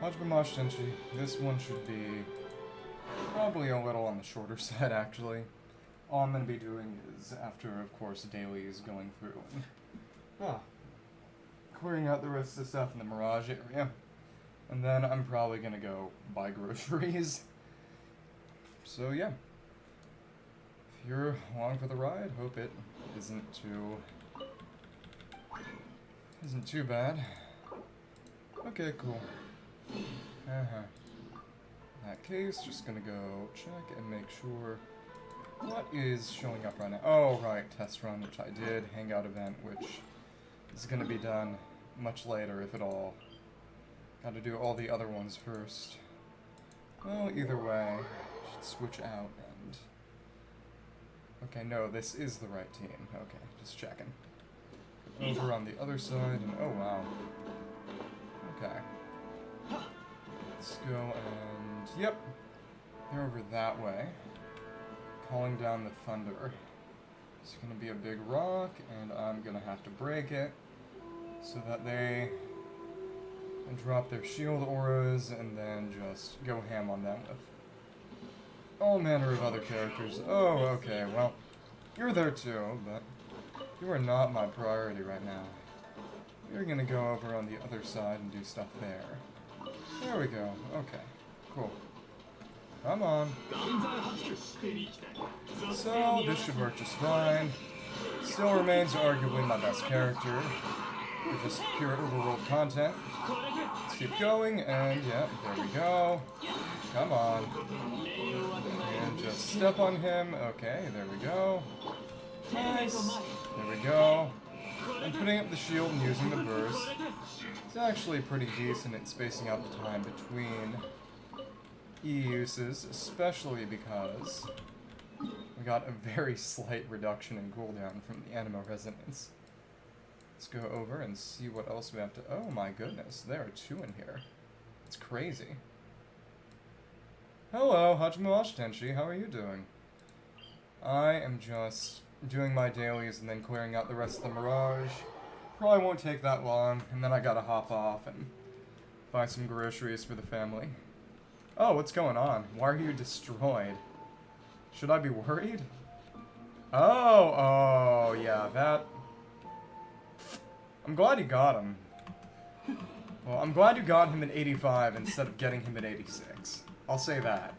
Hajime Tenshi. This one should be probably a little on the shorter side, actually. All I'm going to be doing is, after, of course, dailies going through and clearing out the rest of the stuff in the Mirage area. And then I'm probably going to go buy groceries. So, yeah. If you're along for the ride, hope it isn't too bad. Okay, cool. In that case, just gonna go check and make sure what is showing up right now. Oh, right, test run, which I did, hangout event, which is gonna be done much later, if at all. Gotta do all the other ones first. Well, either way, should switch out and... Okay, no, this is the right team. Okay, just checking. Over on the other side, and oh wow. Okay. Let's go and... Yep. They're over that way. Calling down the thunder. It's gonna be a big rock, and I'm gonna have to break it so that they can drop their shield auras and then just go ham on them with all manner of other characters. Oh, okay, well, you're there too, but you are not my priority right now. You're gonna go over on the other side and do stuff there. There we go. Okay. Cool. Come on. So, this should work just fine. Still remains arguably my best character. For just pure overworld content. Let's keep going, and yeah, there we go. Come on. And just step on him. Okay, there we go. Nice. There we go. And putting up the shield and using the burst. It's actually pretty decent at spacing out the time between E uses, especially because we got a very slight reduction in cooldown from the Anima Resonance. Let's go over and see what else we have to... Oh my goodness, there are two in here. It's crazy. Hello, Hajime Tenshi, how are you doing? I am just doing my dailies and then clearing out the rest of the Mirage. Probably won't take that long, and then I gotta hop off and buy some groceries for the family. Oh, what's going on? Why are you destroyed? Should I be worried? Oh, yeah, that... I'm glad you got him. Well, I'm glad you got him at 85 instead of getting him at 86. I'll say that.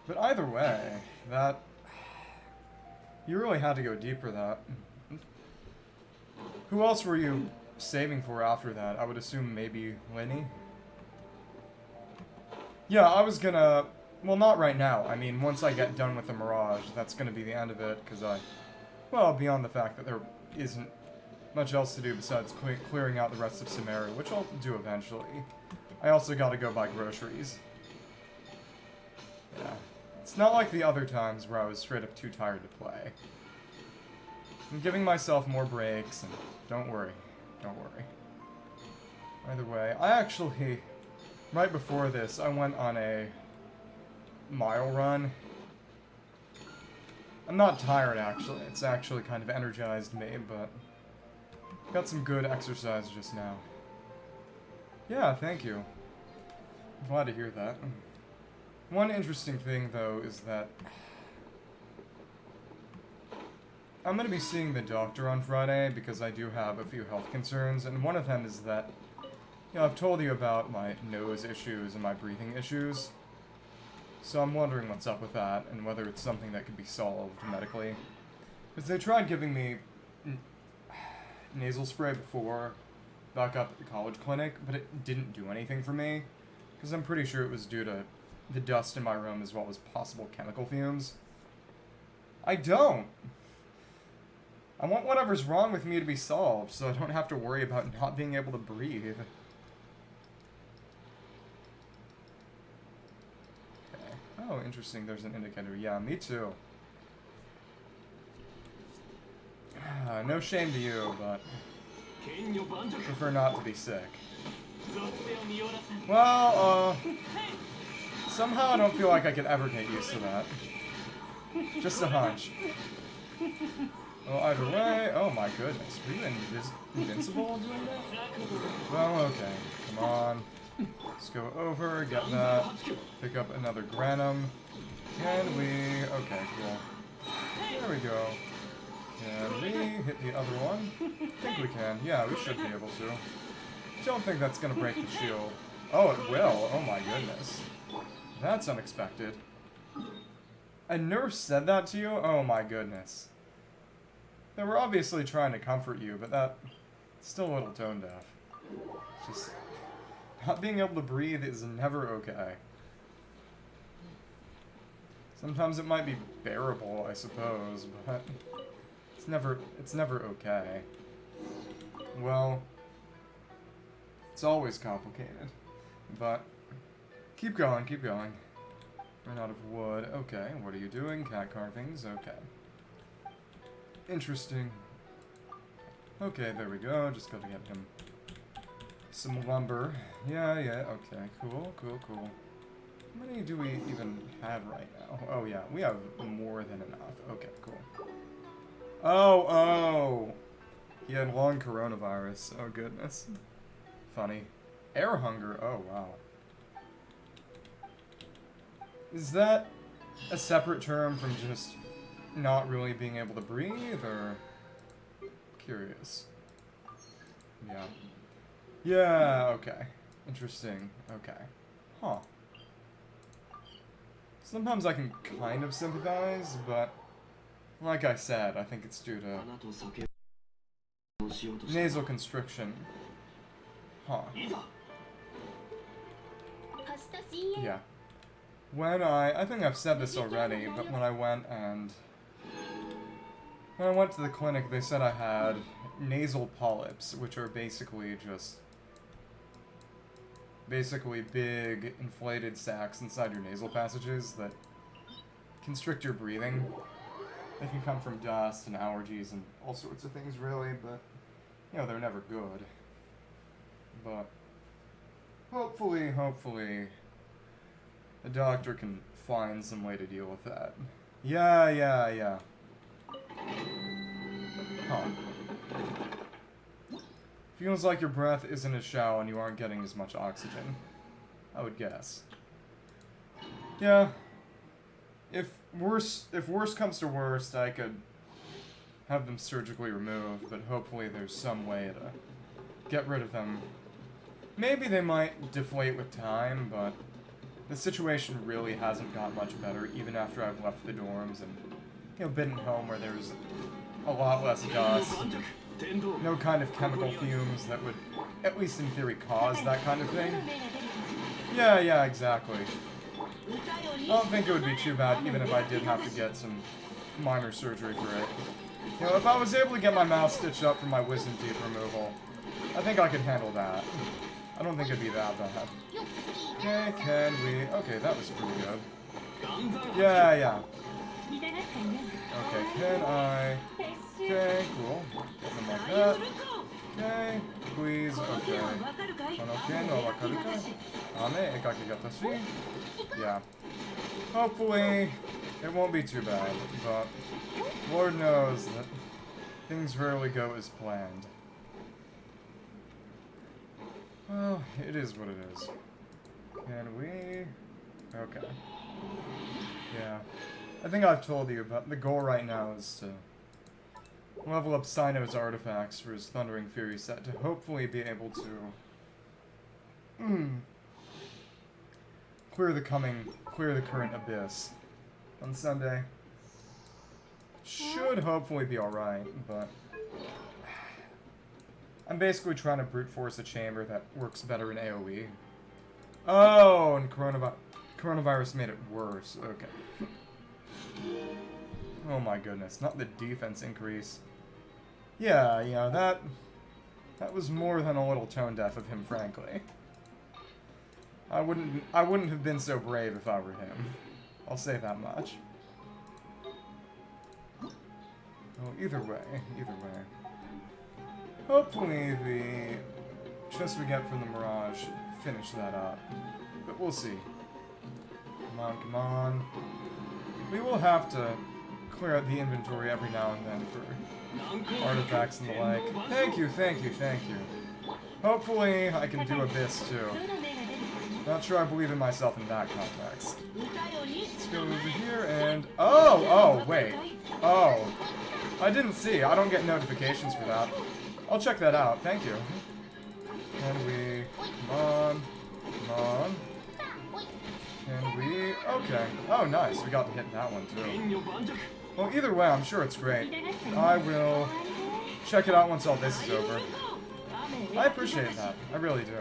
But either way, that... You really had to go deeper, that. Who else were you saving for after that? I would assume maybe Lenny? Yeah, I was gonna... Well, not right now. I mean, once I get done with the Mirage, that's gonna be the end of it, because well, beyond the fact that there isn't much else to do besides clearing out the rest of Samaria, which I'll do eventually. I also gotta go buy groceries. Yeah. It's not like the other times where I was straight up too tired to play. I'm giving myself more breaks, and don't worry. Don't worry. Either way, I actually, right before this, I went on a mile run. I'm not tired, actually. It's actually kind of energized me, but got some good exercise just now. Yeah, thank you. I'm glad to hear that. One interesting thing, though, is that I'm going to be seeing the doctor on Friday because I do have a few health concerns, and one of them is that, you know, I've told you about my nose issues and my breathing issues, so I'm wondering what's up with that and whether it's something that could be solved medically. Because they tried giving me nasal spray before, back up at the college clinic, but it didn't do anything for me, because I'm pretty sure it was due to the dust in my room as well as possible chemical fumes. I don't. I want whatever's wrong with me to be solved, so I don't have to worry about not being able to breathe. Okay. Oh, interesting, there's an indicator. Yeah, me too. No shame to you, but prefer not to be sick. Well, somehow I don't feel like I could ever get used to that. Just a hunch. Well, either way, oh my goodness, were you invincible doing that? Well, okay, come on. Let's go over, get that, pick up another Granum. Can we... okay, cool. There we go. Can we hit the other one? I think we can. Yeah, we should be able to. Don't think that's gonna break the shield. Oh, it will. Oh my goodness. That's unexpected. A nurse said that to you? Oh my goodness. They were obviously trying to comfort you, but that's still a little tone deaf. Just... not being able to breathe is never okay. Sometimes it might be bearable, I suppose, but it's never okay. Well, it's always complicated. But keep going, keep going. Ran out of wood. Okay, what are you doing? Cat carvings. Okay. Interesting. Okay, there we go. Just gotta get him some lumber. Yeah, okay. Cool, cool, cool. How many do we even have right now? Oh, yeah, we have more than enough. Okay, cool. Oh! He had long coronavirus. Oh, goodness. Funny. Air hunger. Oh, wow. Is that a separate term from just not really being able to breathe, or... curious. Yeah. Yeah, okay. Interesting. Okay. Huh. Sometimes I can kind of sympathize, but like I said, I think it's due to nasal constriction. Huh. Yeah. When I think I've said this already, but when I went to the clinic, they said I had nasal polyps, which are basically just big inflated sacs inside your nasal passages that constrict your breathing. They can come from dust and allergies and all sorts of things, really, but you know, they're never good. But hopefully the doctor can find some way to deal with that. Yeah. Huh. Feels like your breath isn't as shallow and you aren't getting as much oxygen. I would guess. Yeah. If worse comes to worst, I could have them surgically removed, but hopefully there's some way to get rid of them. Maybe they might deflate with time, but the situation really hasn't got much better, even after I've left the dorms and, you know, been at home where there's a lot less dust, and no kind of chemical fumes that would, at least in theory, cause that kind of thing. Yeah, exactly. I don't think it would be too bad, even if I did have to get some minor surgery for it. You know, if I was able to get my mouth stitched up for my wisdom teeth removal, I think I could handle that. I don't think it'd be that bad. Okay, can we... okay, that was pretty good. Yeah. Okay, can I... okay, cool. Get them like that. Okay, please, okay. Yeah. Hopefully, it won't be too bad, but Lord knows that things rarely go as planned. Well, it is what it is. Can we... okay. Yeah. I think I've told you, but the goal right now is to level up Sino's artifacts for his Thundering Fury set to hopefully be able to clear the current abyss on Sunday. Should hopefully be alright, but I'm basically trying to brute force a chamber that works better in AoE. Oh, and coronavirus made it worse. Okay. Oh my goodness, not the defense increase. Yeah, that was more than a little tone deaf of him, frankly. I wouldn't have been so brave if I were him. I'll say that much. Oh, either way. Hopefully the chest we get from the Mirage should finish that up. But we'll see. Come on. We will have to clear out the inventory every now and then for artifacts and the like. Thank you, thank you, thank you. Hopefully I can do Abyss too. Not sure I believe in myself in that context. Let's go over here and... Oh, wait. Oh. I didn't see. I don't get notifications for that. I'll check that out. Thank you. And we... Come on. Come on. And we... Okay. Oh, nice. We got to hit that one, too. Well, either way, I'm sure it's great. I will check it out once all this is over. I appreciate that. I really do.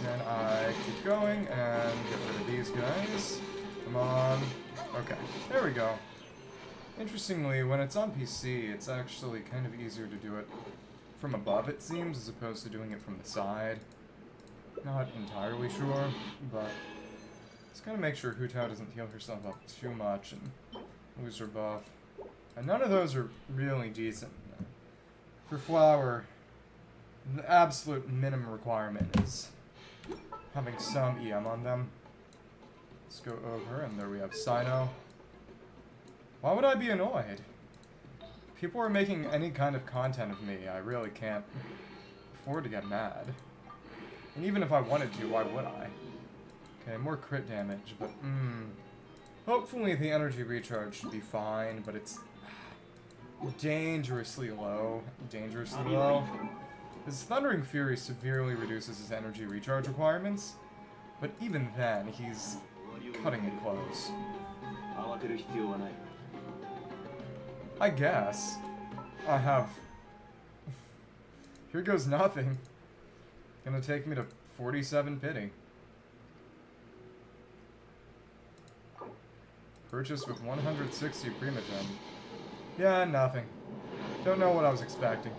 Then I keep going and get rid of these guys. Come on. Okay. There we go. Interestingly, when it's on PC, it's actually kind of easier to do it from above, it seems, as opposed to doing it from the side. Not entirely sure, but just gotta make sure Hu Tao doesn't heal herself up too much and lose her buff. And none of those are really decent. For Flower, the absolute minimum requirement is having some EM on them. Let's go over, and there we have Sino. Why would I be annoyed? If people are making any kind of content of me, I really can't afford to get mad. And even if I wanted to, why would I? Okay, more crit damage, but hopefully the energy recharge should be fine, but it's dangerously low. Dangerously low. His Thundering Fury severely reduces his energy recharge requirements, but even then, he's cutting it close. I guess. I have... Here goes nothing. Gonna take me to 47 pity. Purchase with 160 Primogen. Yeah, nothing. Don't know what I was expecting.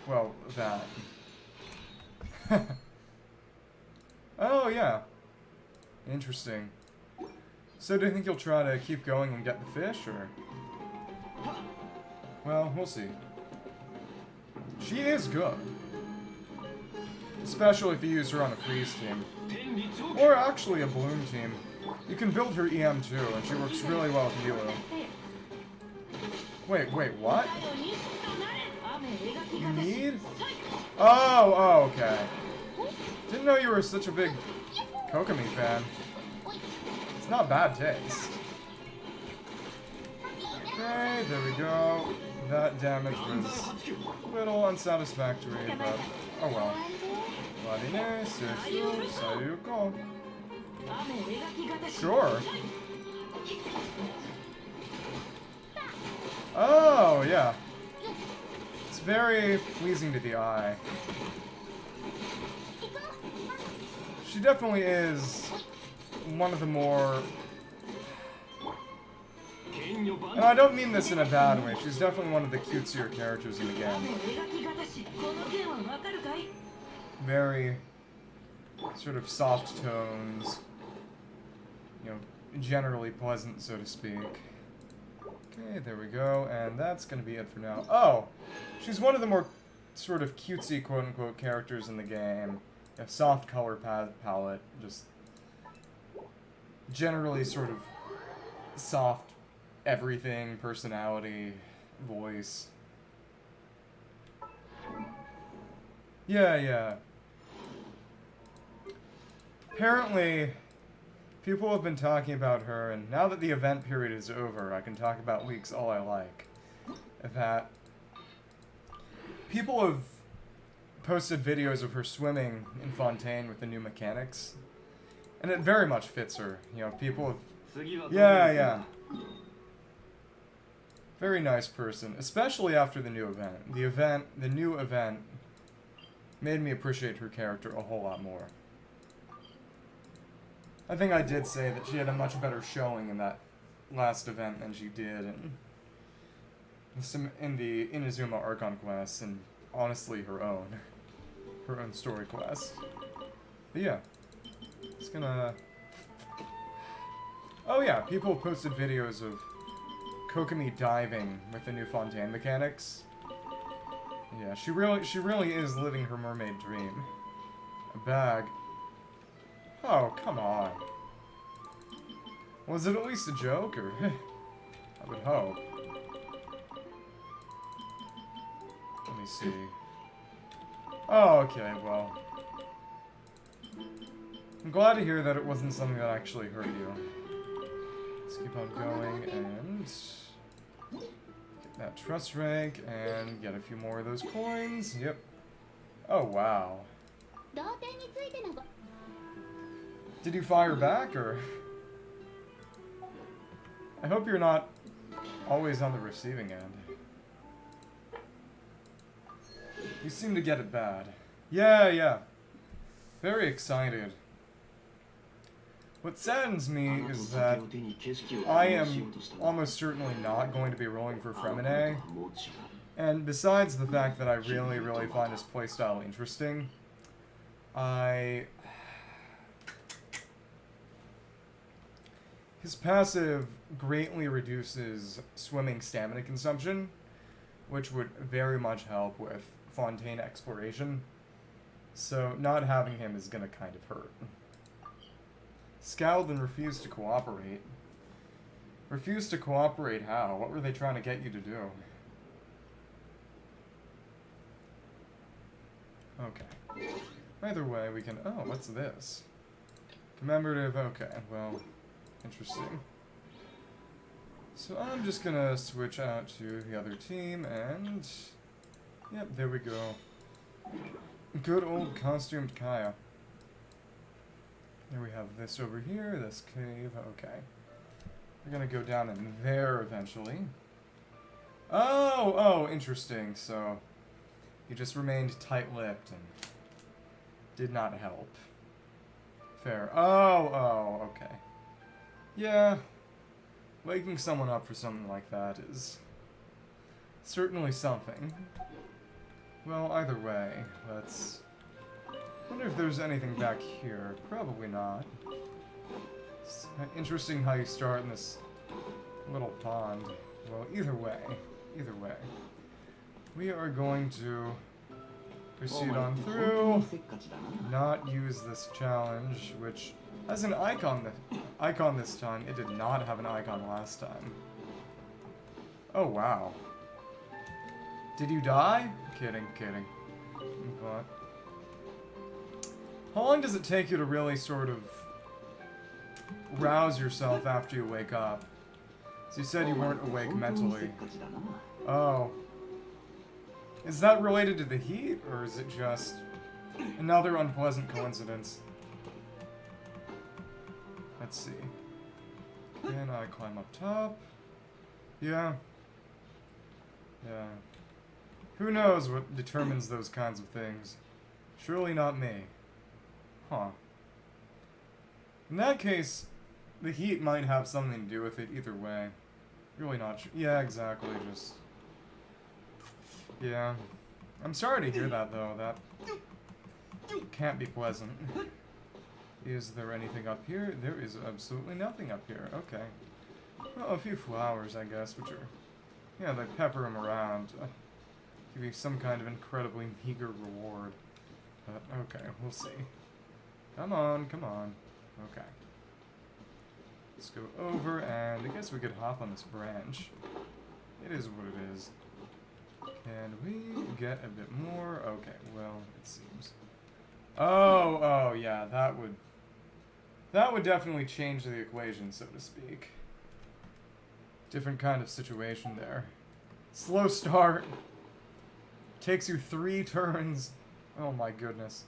Well, that. Oh, yeah. Interesting. So do you think you'll try to keep going and get the fish, or...? Well, we'll see. She is good. Especially if you use her on a freeze team. Or actually a bloom team. You can build her EM too, and she works really well with Milo. Wait, what? You need? Oh, okay. Didn't know you were such a big Kokomi fan. It's not bad taste. Okay, there we go. That damage was a little unsatisfactory, but oh well. Sure. Oh, yeah. It's very pleasing to the eye. She definitely is one of the more... And I don't mean this in a bad way. She's definitely one of the cutesier characters in the game. Very sort of soft tones. You know, generally pleasant, so to speak. Okay, there we go. And that's going to be it for now. Oh! She's one of the more sort of cutesy, quote-unquote, characters in the game. A soft color palette. Just generally sort of soft everything, personality, voice. Yeah. Apparently, people have been talking about her, and now that the event period is over, I can talk about leaks all I like. That people have posted videos of her swimming in Fontaine with the new mechanics, and it very much fits her. You know, people have... Yeah. Very nice person, especially after the new event. The new event made me appreciate her character a whole lot more. I think I did say that she had a much better showing in that last event than she did in the Inazuma Archon quest, and honestly her own story quest. But yeah, it's gonna... Oh yeah, people have posted videos of Kokomi diving with the new Fontaine mechanics. Yeah, she really is living her mermaid dream. A bag. Oh, come on. Was it at least a joke, or... I would hope. Let me see. Oh, okay, well. I'm glad to hear that it wasn't something that actually hurt you. Let's keep on going and get that trust rank and get a few more of those coins. Yep. Oh, wow. Did you fire back, or? I hope you're not always on the receiving end. You seem to get it bad. Yeah. Very excited. What saddens me is that I am almost certainly not going to be rolling for Fremine. And besides the fact that I really find his playstyle interesting, his passive greatly reduces swimming stamina consumption, which would very much help with Fontaine exploration. So not having him is gonna kind of hurt. Scowled and refused to cooperate. Refused to cooperate how? What were they trying to get you to do? Okay. Either way, we can... Oh, what's this? Commemorative, okay, well, interesting. So I'm just gonna switch out to the other team, and... Yep, there we go. Good old costumed Kaya. Here we have this over here, this cave, okay. We're gonna go down in there eventually. Oh, interesting, so... You just remained tight-lipped and did not help. Fair. Oh, okay. Yeah, waking someone up for something like that is certainly something. Well, either way, let's... wonder if there's anything back here. Probably not. It's interesting how you start in this little pond. Well, either way. We are going to proceed on through, not use this challenge, which has an icon this time. It did not have an icon last time. Oh, wow. Did you die? Kidding. But how long does it take you to really sort of rouse yourself after you wake up? So you said you weren't awake mentally. Oh. Is that related to the heat, or is it just another unpleasant coincidence? Let's see. Can I climb up top? Yeah. Who knows what determines those kinds of things? Surely not me. Huh. In that case, the heat might have something to do with it either way. Really not sure. Yeah, exactly, just... Yeah. I'm sorry to hear that, though. That can't be pleasant. Is there anything up here? There is absolutely nothing up here. Okay. Well, a few flowers, I guess, which are... Yeah, they pepper them around. Give you some kind of incredibly meager reward. But, okay, we'll see. Come on. Okay. Let's go over, and I guess we could hop on this branch. It is what it is. Can we get a bit more? Okay, well, it seems. Oh, yeah, that would definitely change the equation, so to speak. Different kind of situation there. Slow start. Takes you 3 turns. Oh my goodness.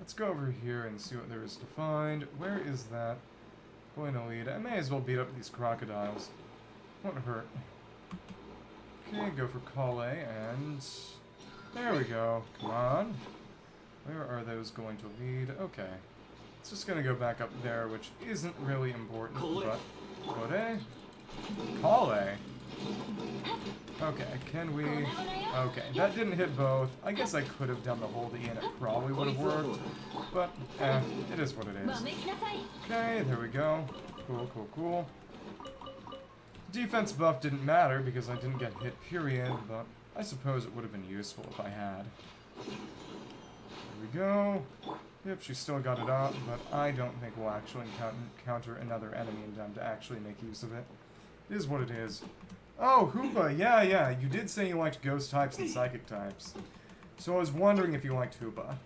Let's go over here and see what there is to find. Where is that going to lead? I may as well beat up these crocodiles. Won't hurt. Okay, go for Kale, and... There we go. Come on. Where are those going to lead? Okay. It's just gonna go back up there, which isn't really important, but... Kale? Okay, can we... Okay, that didn't hit both. I guess I could have done the hold E and it probably would have worked. But, it is what it is. Okay, there we go. Cool. Defense buff didn't matter because I didn't get hit, period, but I suppose it would have been useful if I had. There we go. Yep, she still got it up, but I don't think we'll actually encounter another enemy in time to actually make use of it. It is what it is. Oh, Hoopa! Yeah, you did say you liked ghost types and psychic types. So I was wondering if you liked Hoopa.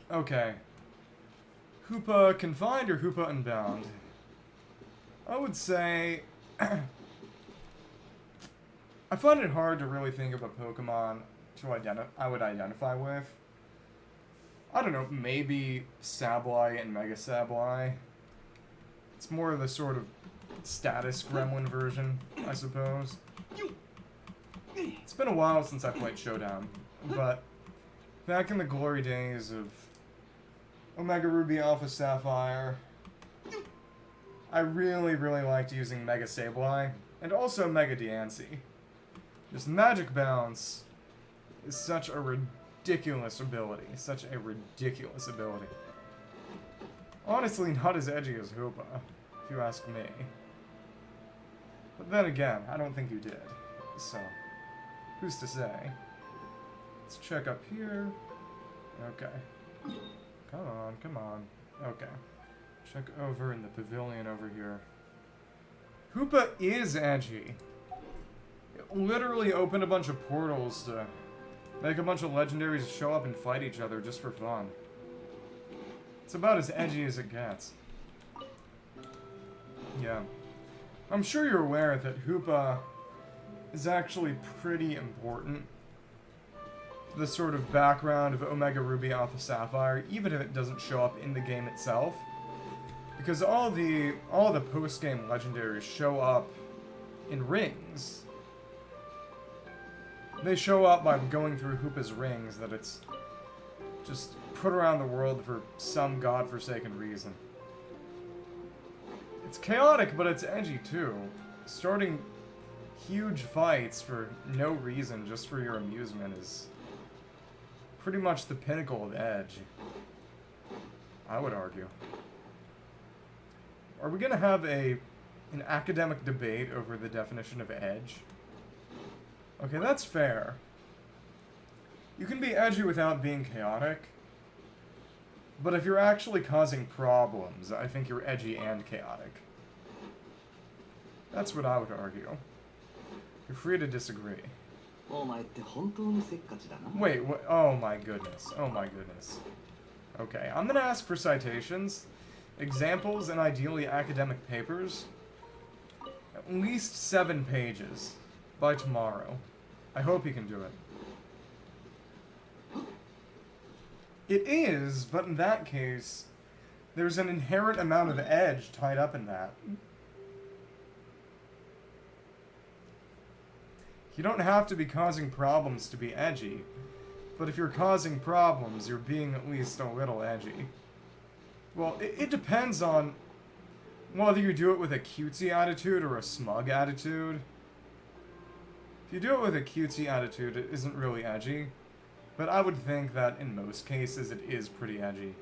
Okay. Hoopa Confined or Hoopa Unbound? I would say... I find it hard to really think of a Pokemon I would identify with. I don't know, maybe Sableye and Mega Sableye. It's more of the sort of status gremlin version, I suppose. It's been a while since I played Showdown, but back in the glory days of Omega Ruby Alpha Sapphire, I really liked using Mega Sableye, and also Mega Diancie. This Magic Bounce is such a ridiculous ability. Such a ridiculous ability. Honestly, not as edgy as Hoopa, if you ask me. But then again, I don't think you did. So, who's to say? Let's check up here. Okay. Come on. Okay. Check over in the pavilion over here. Hoopa is edgy. It literally opened a bunch of portals to make a bunch of legendaries show up and fight each other just for fun. It's about as edgy as it gets. Yeah. I'm sure you're aware that Hoopa is actually pretty important to the sort of background of Omega Ruby Alpha Sapphire, even if it doesn't show up in the game itself. Because all the post-game legendaries show up in rings. They show up by going through Hoopa's rings that it's just put around the world for some godforsaken reason. It's chaotic, but it's edgy too. Starting huge fights for no reason, just for your amusement, is pretty much the pinnacle of edge. I would argue. Are we gonna have an academic debate over the definition of edge? Okay, that's fair. You can be edgy without being chaotic. But if you're actually causing problems, I think you're edgy and chaotic. That's what I would argue. You're free to disagree. Wait, what? Oh my goodness. Oh my goodness. Okay, I'm gonna ask for citations, examples, and ideally academic papers. At least 7 pages by tomorrow. I hope you can do it. It is, but in that case, there's an inherent amount of edge tied up in that. You don't have to be causing problems to be edgy, but if you're causing problems, you're being at least a little edgy. Well, it depends on whether you do it with a cutesy attitude or a smug attitude. If you do it with a cutesy attitude, it isn't really edgy. But I would think that in most cases it is pretty edgy.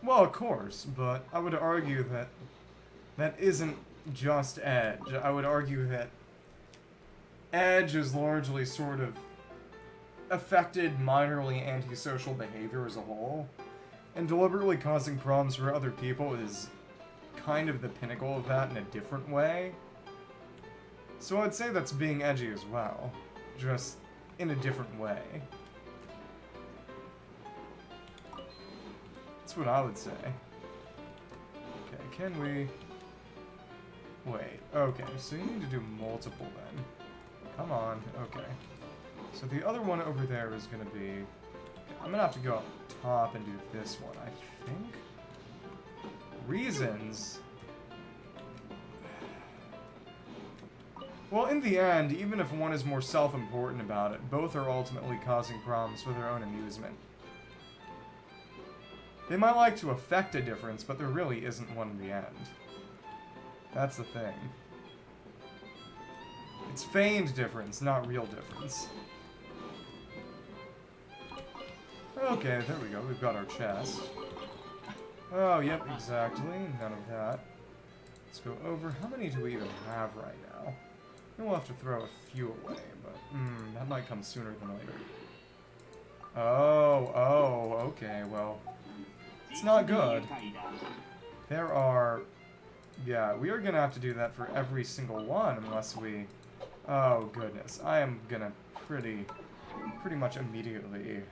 Well, of course, but I would argue that that isn't just edge. I would argue that edge is largely sort of affected minorly antisocial behavior as a whole, and deliberately causing problems for other people is kind of the pinnacle of that in a different way. So I'd say that's being edgy as well, just in a different way. That's what I would say. Okay, can we... Wait, okay, so you need to do multiple then. Come on, okay. So the other one over there is gonna be... I'm gonna have to go up top and do this one, I think? Reasons? Well, in the end, even if one is more self-important about it, both are ultimately causing problems for their own amusement. They might like to affect a difference, but there really isn't one in the end. That's the thing. It's feigned difference, not real difference. Okay, there we go. We've got our chest. Oh, yep, exactly. None of that. Let's go over. How many do we even have right now? We'll have to throw a few away, but that might come sooner than later. Oh, okay, well, it's not good. There are, yeah, we are gonna have to do that for every single one unless we, oh goodness, I am gonna pretty much immediately.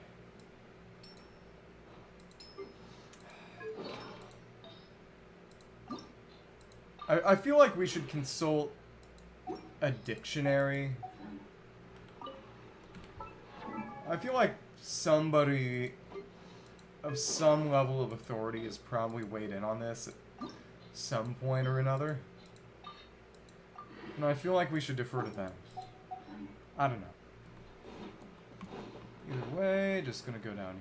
I feel like we should consult a dictionary. I feel like somebody of some level of authority has probably weighed in on this at some point or another. And I feel like we should defer to them. I don't know. Either way, just gonna go down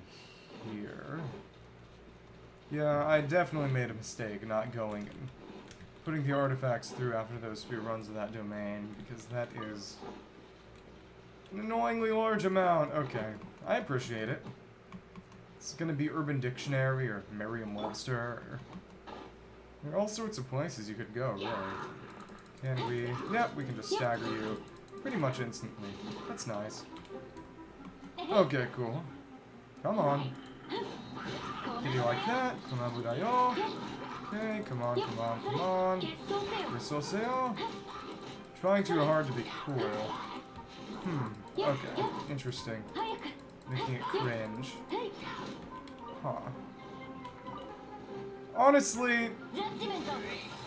here. Yeah, I definitely made a mistake not going and putting the artifacts through after those few runs of that domain, because that is an annoyingly large amount. Okay, I appreciate it. It's gonna be Urban Dictionary or Merriam-Webster. Or... there are all sorts of places you could go, really. Can we? Yep, we can just stagger you pretty much instantly. That's nice. Okay, cool. Come on. Did you like that? Konabudayo. Okay, come on, come on, come on. Risoseo? Trying too hard to be cool. Okay, interesting. Making it cringe. Huh. Honestly,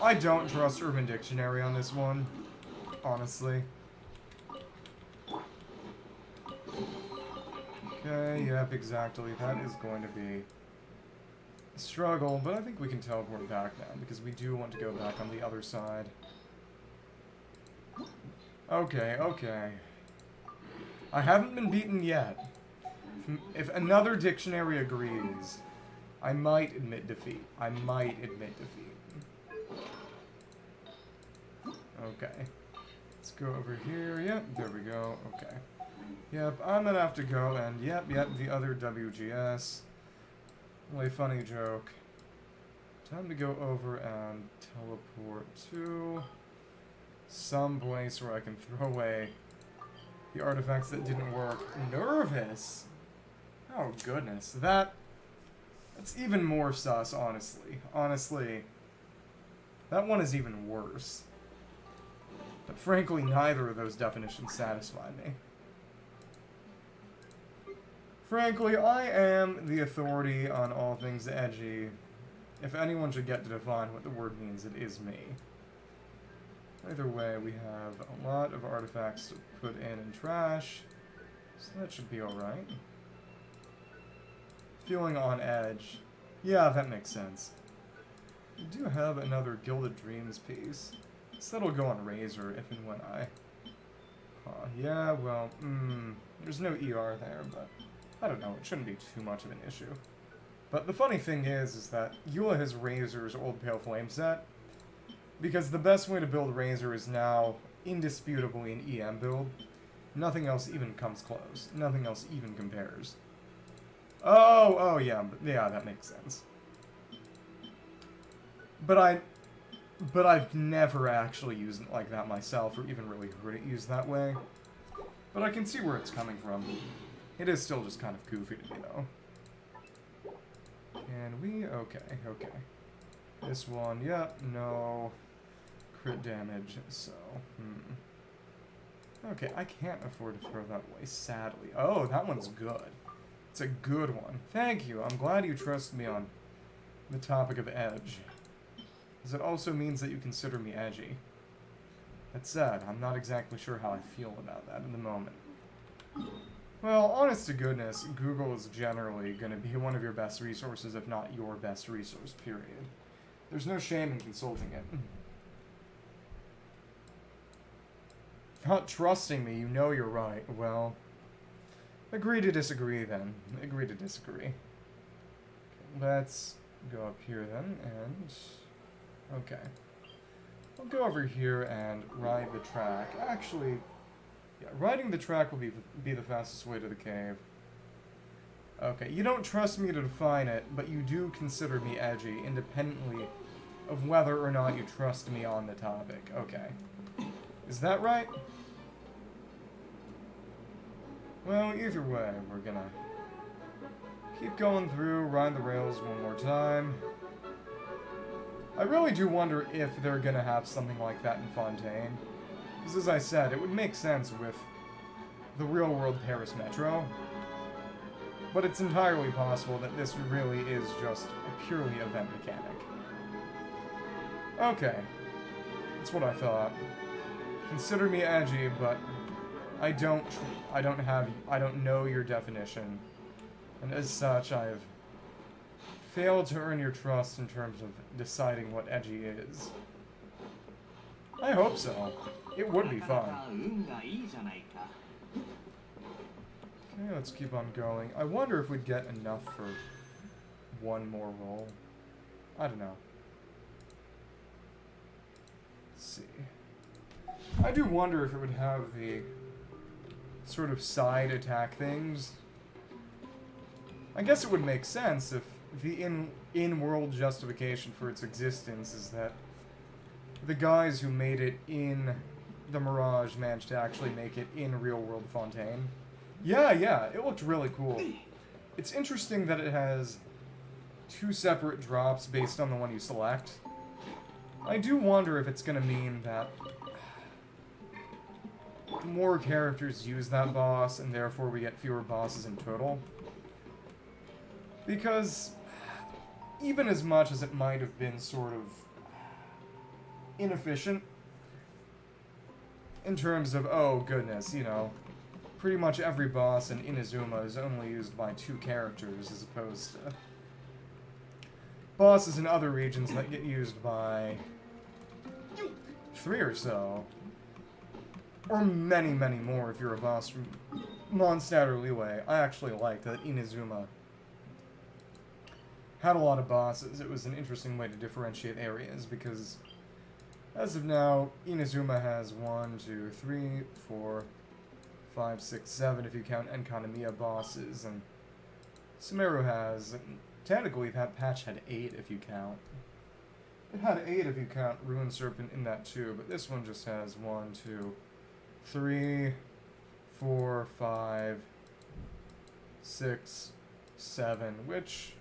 I don't trust Urban Dictionary on this one. Honestly. Okay, yep, exactly. That is going to be a struggle, but I think we can teleport back now, because we do want to go back on the other side. Okay, okay. I haven't been beaten yet. If another dictionary agrees, I might admit defeat. I might admit defeat. Okay. Let's go over here. Yep, there we go. Okay. Yep, I'm gonna have to go, and yep, the other WGS. Really funny joke. Time to go over and teleport to some place where I can throw away the artifacts that didn't work. Nervous! Oh goodness, that's even more sus, honestly. Honestly, that one is even worse. But frankly, neither of those definitions satisfy me. Frankly, I am the authority on all things edgy. If anyone should get to define what the word means, it is me. Either way, we have a lot of artifacts to put in trash, so that should be alright. Feeling on edge. Yeah, that makes sense. We do have another Gilded Dreams piece. So that'll go on Razor if and when I... yeah, well, there's no ER there, but I don't know, it shouldn't be too much of an issue. But the funny thing is that Eula has Razor's Old Pale Flame set, because the best way to build Razor is now indisputably an EM build. Nothing else even comes close. Nothing else even compares. Oh, yeah, that makes sense. But I've never actually used it like that myself, or even really heard it used that way. But I can see where it's coming from. It is still just kind of goofy to me, though. Can we? Okay. This one, yep, no. Crit damage, so, Okay, I can't afford to throw that away, sadly. Oh, that one's good. It's a good one. Thank you. I'm glad you trust me on the topic of edge. Because it also means that you consider me edgy. That said, I'm not exactly sure how I feel about that in the moment. Well, honest to goodness, Google is generally going to be one of your best resources, if not your best resource, period. There's no shame in consulting it. Not trusting me, you know you're right. Well, agree to disagree then. Agree to disagree. Okay, let's go up here then, and... okay. I'll go over here and ride the track. Actually, yeah, riding the track will be the fastest way to the cave. Okay, you don't trust me to define it, but you do consider me edgy, independently of whether or not you trust me on the topic. Okay. Is that right? Well, either way, we're gonna keep going through, ride the rails one more time. I really do wonder if they're gonna have something like that in Fontaine. Because as I said, it would make sense with the real-world Paris Metro. But it's entirely possible that this really is just a purely event mechanic. Okay. That's what I thought. Consider me edgy, but I don't know your definition. And as such, I've failed to earn your trust in terms of deciding what edgy is. I hope so. It would be fun. Okay, let's keep on going. I wonder if we'd get enough for one more roll. I don't know. Let's see. I do wonder if it would have the sort of side attack things. I guess it would make sense if the in-world justification for its existence is that the guys who made it in the Mirage managed to actually make it in real-world Fontaine. Yeah, it looked really cool. It's interesting that it has 2 separate drops based on the one you select. I do wonder if it's going to mean that more characters use that boss, and therefore we get fewer bosses in total. Because even as much as it might have been sort of inefficient, in terms of, oh goodness, you know, pretty much every boss in Inazuma is only used by 2 characters, as opposed to bosses in other regions that get used by 3 or so. Or many, many more if you're a boss from Mondstadt or Liyue. I actually liked that Inazuma had a lot of bosses. It was an interesting way to differentiate areas, because as of now, Inazuma has 1, 2, 3, 4, 5, 6, 7 if you count Enkanamiya bosses, and Sumeru has, technically that patch had 8 if you count. It had 8 if you count Ruined Serpent in that too, but this one just has 1, 2, 3, 4, 5, 6, 7, which,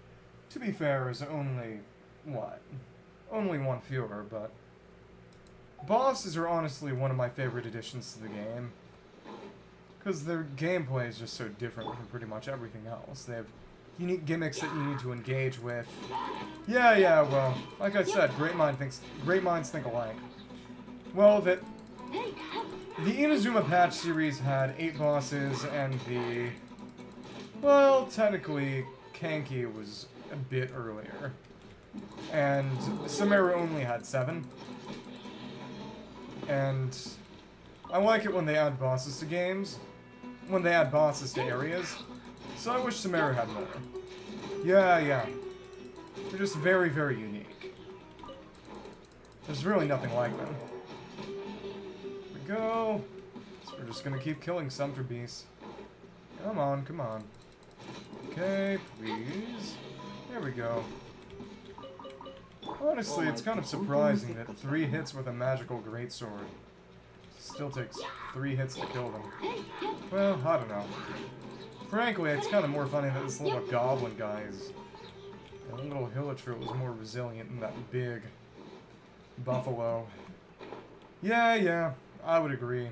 to be fair, is only, what? Only 1 fewer, but bosses are honestly one of my favorite additions to the game. Because their gameplay is just so different from pretty much everything else. They have unique gimmicks that you need to engage with. Yeah, well, like I said, great minds think alike. Well, the Inazuma patch series had 8 bosses, and well, technically, Kanki was a bit earlier. And Sumeru only had 7. And I like it when they add bosses to games, when they add bosses to areas, so I wish Sumeru had more. Yeah. They're just very, very unique. There's really nothing like them. Here we go. So we're just gonna keep killing Sumter Beasts. Come on. Okay, please. There we go. Honestly, it's kind of surprising that 3 hits with a magical greatsword still takes 3 hits to kill them. Well, I don't know. Frankly, it's kind of more funny that this little goblin guy is... That little Hilichurl was more resilient than that big buffalo. Yeah, I would agree.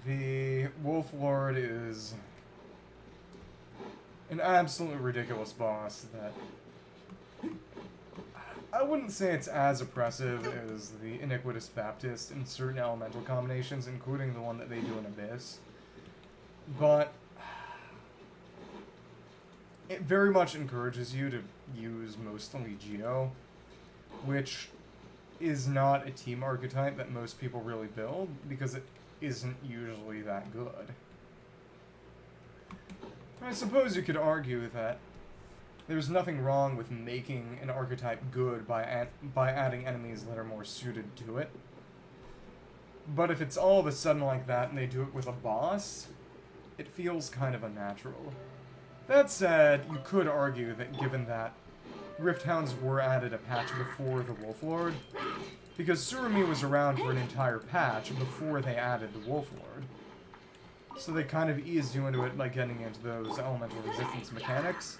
The Wolf Lord is an absolutely ridiculous boss that... I wouldn't say it's as oppressive as the Iniquitous Baptist in certain elemental combinations, including the one that they do in Abyss. But it very much encourages you to use mostly Geo, which is not a team archetype that most people really build, because it isn't usually that good. I suppose you could argue that there's nothing wrong with making an archetype good by adding enemies that are more suited to it. But if it's all of a sudden like that and they do it with a boss, it feels kind of unnatural. That said, you could argue that given that Rift Hounds were added a patch before the Wolf Lord, Because Surumi was around for an entire patch before they added the Wolf Lord. So they kind of eased you into it by getting into those elemental resistance mechanics.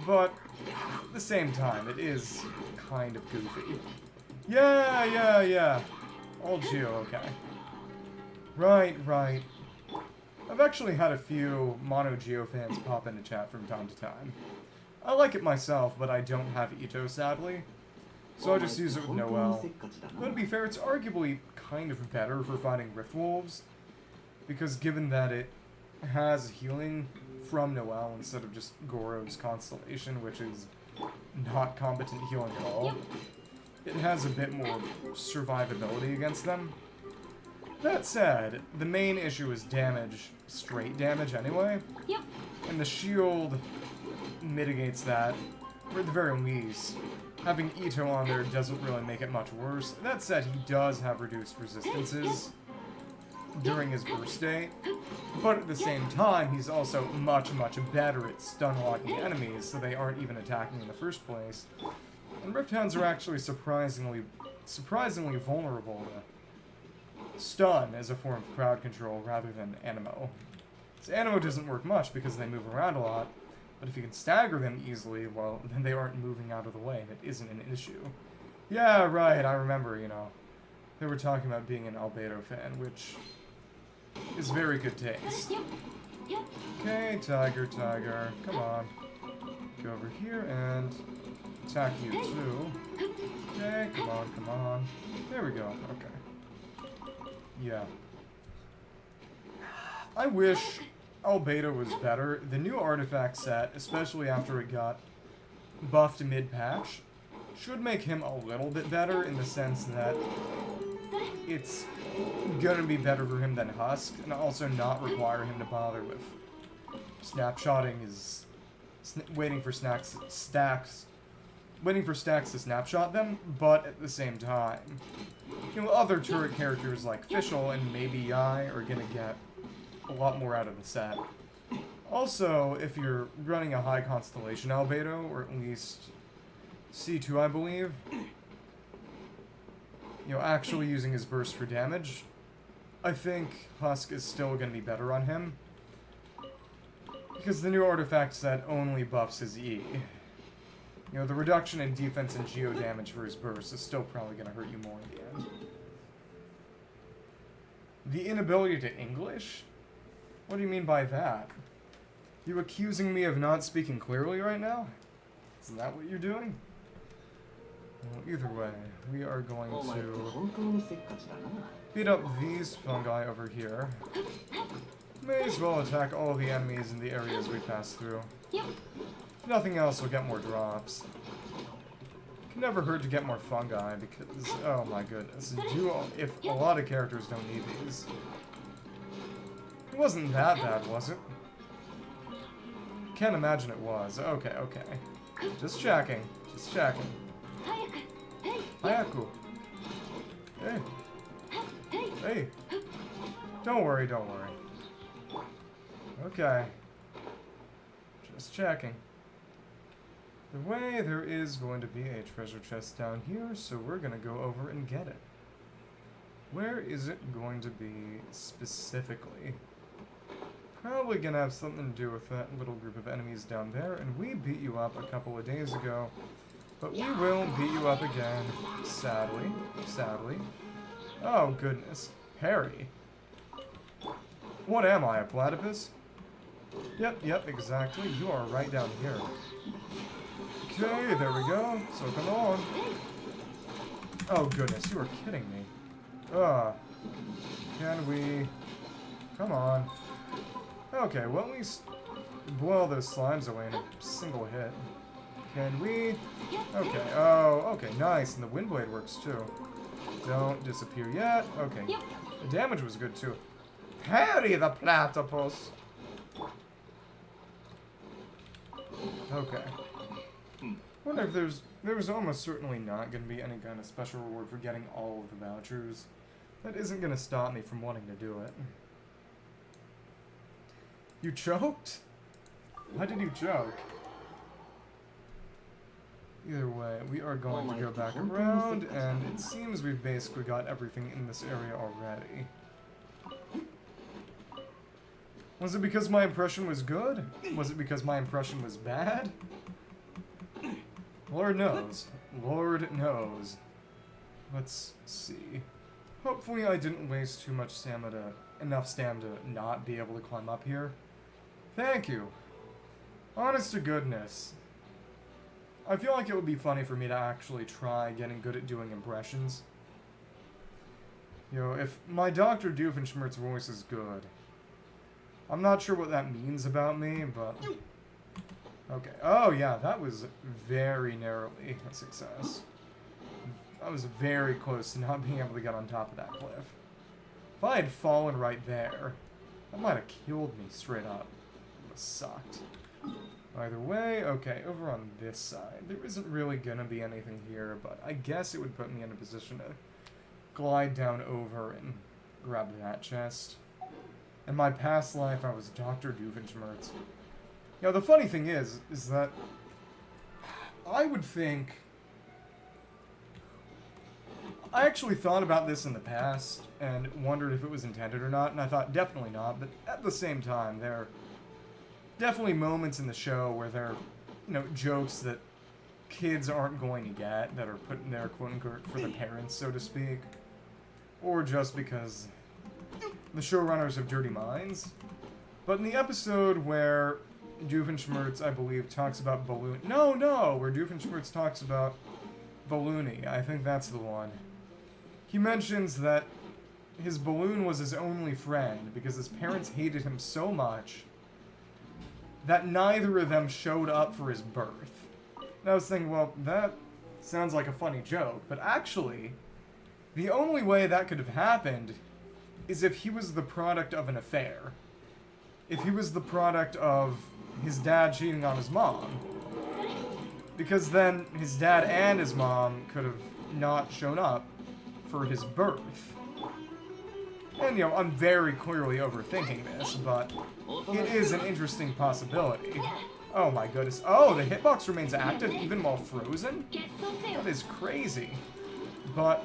But at the same time, it is kind of goofy. Yeah. All Geo, okay. Right. I've actually had a few Mono Geo fans pop into chat from time to time. I like it myself, but I don't have Ito, sadly. So I just use it with Noel. But to be fair, it's arguably kind of better for fighting Rift Wolves. Because given that it has healing from Noel instead of just Goro's Constellation, which is not competent healing at all, it has a bit more survivability against them. That said, the main issue is damage, straight damage anyway, and the shield mitigates that, or at the very least. Having Ito on there doesn't really make it much worse. That said, he does have reduced resistances during his burst state, but at the same time, he's also much better at stun-locking enemies, so they aren't even attacking in the first place. And Rift Hounds are actually surprisingly vulnerable to stun as a form of crowd control rather than Animo. So Animo doesn't work much because they move around a lot, but if you can stagger them easily, well, then they aren't moving out of the way, and it isn't an issue. Yeah, right, I remember, you know, they were talking about being an Albedo fan, which is very good taste. Okay, Tiger, come on. Go over here and attack you too. Okay, come on. There we go, okay. Yeah. I wish Albedo was better. The new artifact set, especially after it got buffed mid-patch, should make him a little bit better in the sense that it's gonna be better for him than Husk, and also not require him to bother with snapshotting his... waiting for stacks to snapshot them, but at the same time, you know, other turret characters like Fischl and maybe Yai are gonna get a lot more out of the set. Also, if you're running a high constellation Albedo, or at least C2 I believe, you know, actually using his burst for damage, I think Husk is still going to be better on him. Because the new artifact set only buffs his E. You know, the reduction in defense and geo damage for his burst is still probably going to hurt you more in the end. The inability to English? What do you mean by that? You accusing me of not speaking clearly right now? Is that what you're doing? Well, either way, we are going to beat up these fungi over here. May as well attack all the enemies in the areas we pass through. If nothing else, we'll get more drops. Can never hurt to get more fungi because, oh my goodness, if a lot of characters don't need these. It wasn't that bad, was it? Can't imagine it was. Okay. Just checking. Hayaku. Hey. Don't worry. Okay. Just checking. The way there is going to be a treasure chest down here, so we're gonna go over and get it. Where is it going to be specifically? Probably gonna have something to do with that little group of enemies down there, and we beat you up a couple of days ago. But we will beat you up again, sadly. Oh, goodness. Harry. What am I, a platypus? Yep, exactly. You are right down here. Okay, there we go. So come on. Oh, goodness, you are kidding me. Can we... Come on. Okay, well, at least boil those slimes away in a single hit. Can we? Okay, okay, nice. And the wind blade works too. Don't disappear yet. Okay. The damage was good too. Harry the platypus! Okay. Wonder if there's almost certainly not going to be any kind of special reward for getting all of the vouchers. That isn't going to stop me from wanting to do it. You choked? Why did you choke? Either way, we are going to go back around, and it seems we've basically got everything in this area already. Was it because my impression was good? Was it because my impression was bad? Lord knows. Lord knows. Let's see. Hopefully I didn't waste too much stamina, enough stamina to not be able to climb up here. Thank you. Honest to goodness. I feel like it would be funny for me to actually try getting good at doing impressions. You know, if my Dr. Doofenshmirtz voice is good. I'm not sure what that means about me, but... Okay. Oh, yeah, that was very narrowly a success. I was very close to not being able to get on top of that cliff. If I had fallen right there, that might have killed me straight up. It would have sucked. Either way, okay, over on this side. There isn't really gonna be anything here, but I guess it would put me in a position to glide down over and grab that chest. In my past life, I was Dr. Doofenshmirtz. You know, the funny thing is that I would think... I actually thought about this in the past and wondered if it was intended or not, and I thought definitely not, but at the same time, there are definitely moments in the show where there are, you know, jokes that kids aren't going to get, that are put in there, quote-unquote, for the parents, so to speak. Or just because the showrunners have dirty minds. But in the episode where Doofenshmirtz, I believe, talks about balloon... No, where Doofenshmirtz talks about Balloony. I think that's the one. He mentions that his balloon was his only friend because his parents hated him so much that neither of them showed up for his birth. And I was thinking, well, that sounds like a funny joke, but actually, the only way that could have happened is if he was the product of an affair. If he was the product of his dad cheating on his mom. Because then his dad and his mom could have not shown up for his birth. And, you know, I'm very clearly overthinking this, but it is an interesting possibility. Oh my goodness. Oh, the hitbox remains active even while frozen? That is crazy. But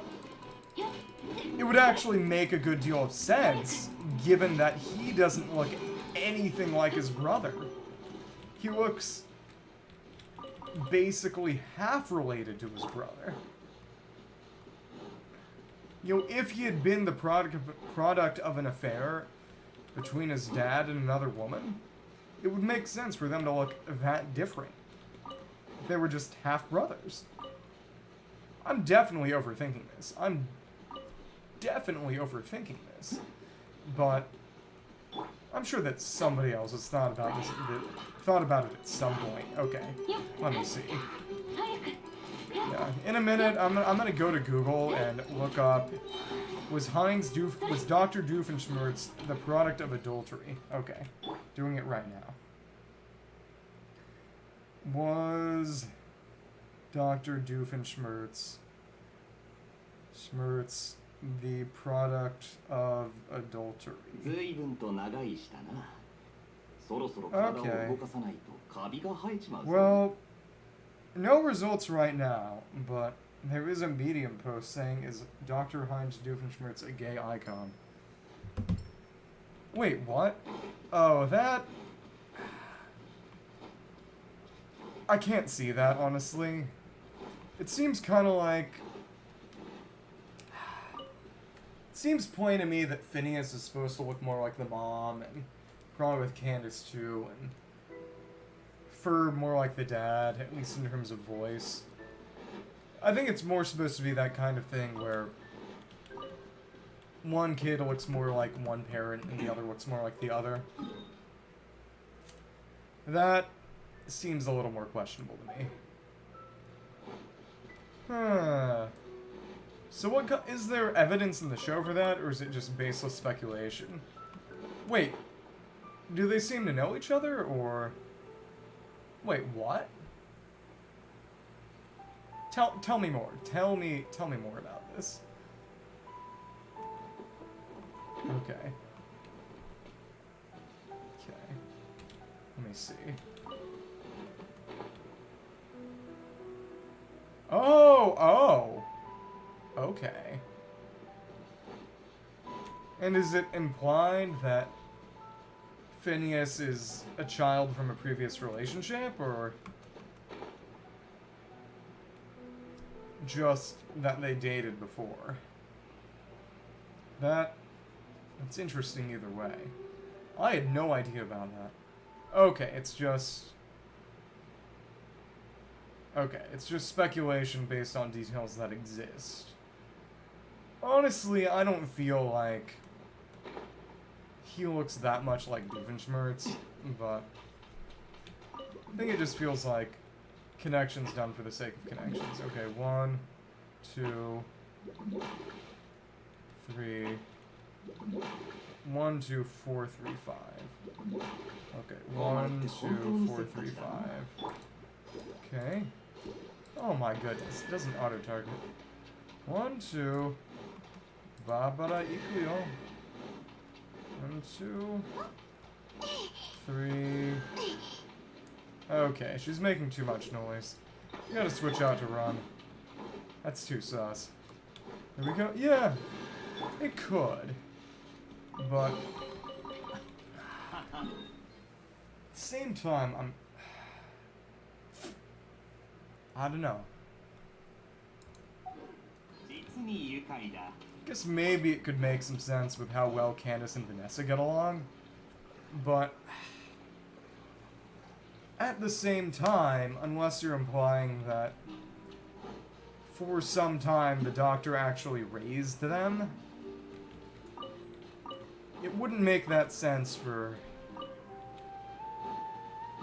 it would actually make a good deal of sense, given that he doesn't look anything like his brother. He looks basically half related to his brother. You know, if he had been the product of an affair between his dad and another woman, it would make sense for them to look that different. If they were just half-brothers. I'm definitely overthinking this. But I'm sure that somebody else has thought about this, it at some point. Okay, let me see. Yeah, in a minute, I'm gonna go to Google and look up, was Dr. Doofenshmirtz the product of adultery? Okay, doing it right now. Was Dr. Doofenshmirtz the product of adultery? Okay. Well, no results right now, but there is a Medium post saying, is Dr. Heinz Doofenshmirtz a gay icon? Wait, what? Oh, that... I can't see that, honestly. It seems kind of like... It seems plain to me that Phineas is supposed to look more like the mom, and probably with Candace too, and Fur more like the dad, at least in terms of voice. I think it's more supposed to be that kind of thing where one kid looks more like one parent and the other looks more like the other. That seems a little more questionable to me. Huh. So what is there evidence in the show for that, or is it just baseless speculation? Wait, do they seem to know each other, or... Wait, what? Tell me more. Tell me more about this. Okay. Okay. Let me see. Oh! Okay. And is it implied that Phineas is a child from a previous relationship, or just that they dated before? That's interesting either way. I had no idea about that. Okay, it's just speculation based on details that exist. Honestly, I don't feel like he looks that much like Doofenshmirtz, but I think it just feels like connections done for the sake of connections. Okay, 1, 2, 3, 1, 2, 4, 3, 5. Okay, 1, 2, 4, 3, 5. Okay. Oh my goodness, it doesn't auto-target. 1, 2. Babara ikuyo. 1, 2, 3. Okay, she's making too much noise. You gotta switch out to run. That's too sus. There we go. Yeah, it could. But at the same time, I don't know. I guess maybe it could make some sense with how well Candace and Vanessa get along, but at the same time, unless you're implying that for some time the Doctor actually raised them, it wouldn't make that sense for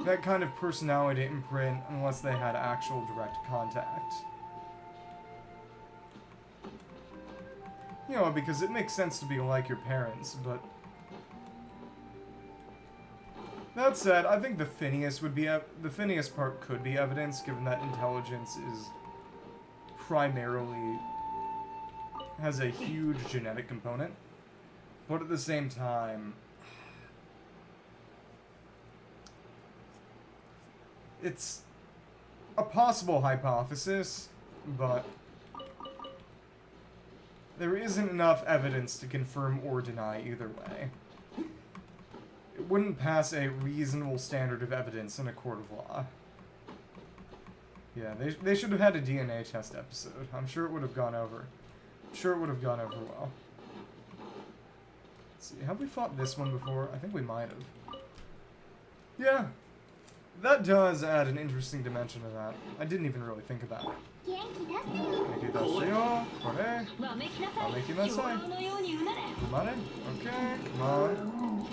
that kind of personality imprint unless they had actual direct contact. You know, because it makes sense to be like your parents, but that said, I think the Phineas part could be evidence, given that intelligence is primarily has a huge genetic component. But at the same time, it's a possible hypothesis, but there isn't enough evidence to confirm or deny either way. It wouldn't pass a reasonable standard of evidence in a court of law. Yeah, they should have had a DNA test episode. I'm sure it would have gone over. I'm sure it would have gone over well. Let's see, have we fought this one before? I think we might have. Yeah. That does add an interesting dimension to that. I didn't even really think about it. Okay, come on.